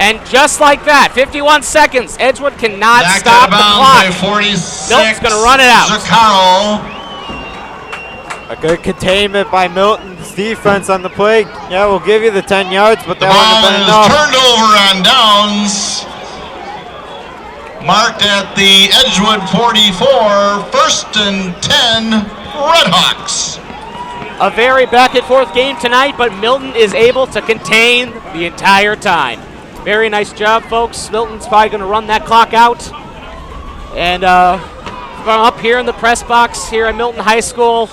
And just like that, 51 seconds. Edgewood cannot Knocked stop out of the bounds clock. by 46. Milton's going to run it out. Zaccaro. A good containment by Milton's defense on the play. Yeah, we'll give you the 10 yards, but The that wouldn't have ball been is enough. turned over on downs. Marked at the Edgewood 44. 1st and 10, Red Hawks. A very back-and-forth game tonight, but Milton is able to contain the entire time. Very nice job, folks. Milton's probably going to run that clock out. And up here in the press box here at Milton High School,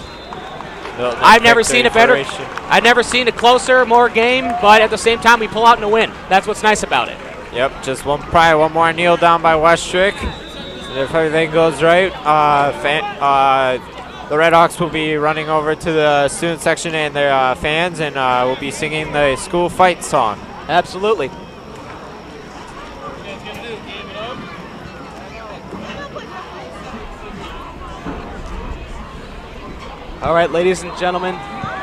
I've never seen a better. I've never seen a closer, more game, but at the same time, we pull out and a win. That's what's nice about it. Yep, just probably one more kneel down by Westrick. And if everything goes right, the Red Hawks will be running over to the student section and their fans, and will be singing the school fight song. Absolutely. All right, ladies and gentlemen,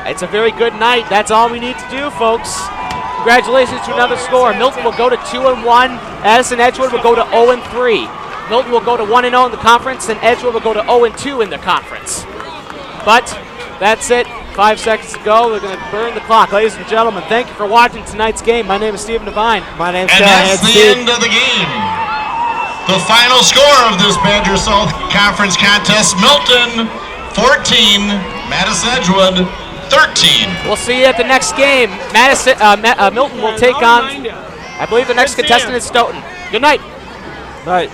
it's a very good night. That's all we need to do, folks. Congratulations to another score. Milton will go to 2-1. Addison Edgewood will go to 0-3. Milton will go to 1-0 in the conference, and Edgewood will go to 0-2 in the conference. But that's it. 5 seconds to go. They're going to burn the clock. Ladies and gentlemen, thank you for watching tonight's game. My name is Stephen Devine. My name is And that's the end of the game. The final score of this Badger South Conference contest, Milton 14, Madison Edgewood 13. We'll see you at the next game. Milton will take on, I believe the next contestant is Stoughton. Good night. Night.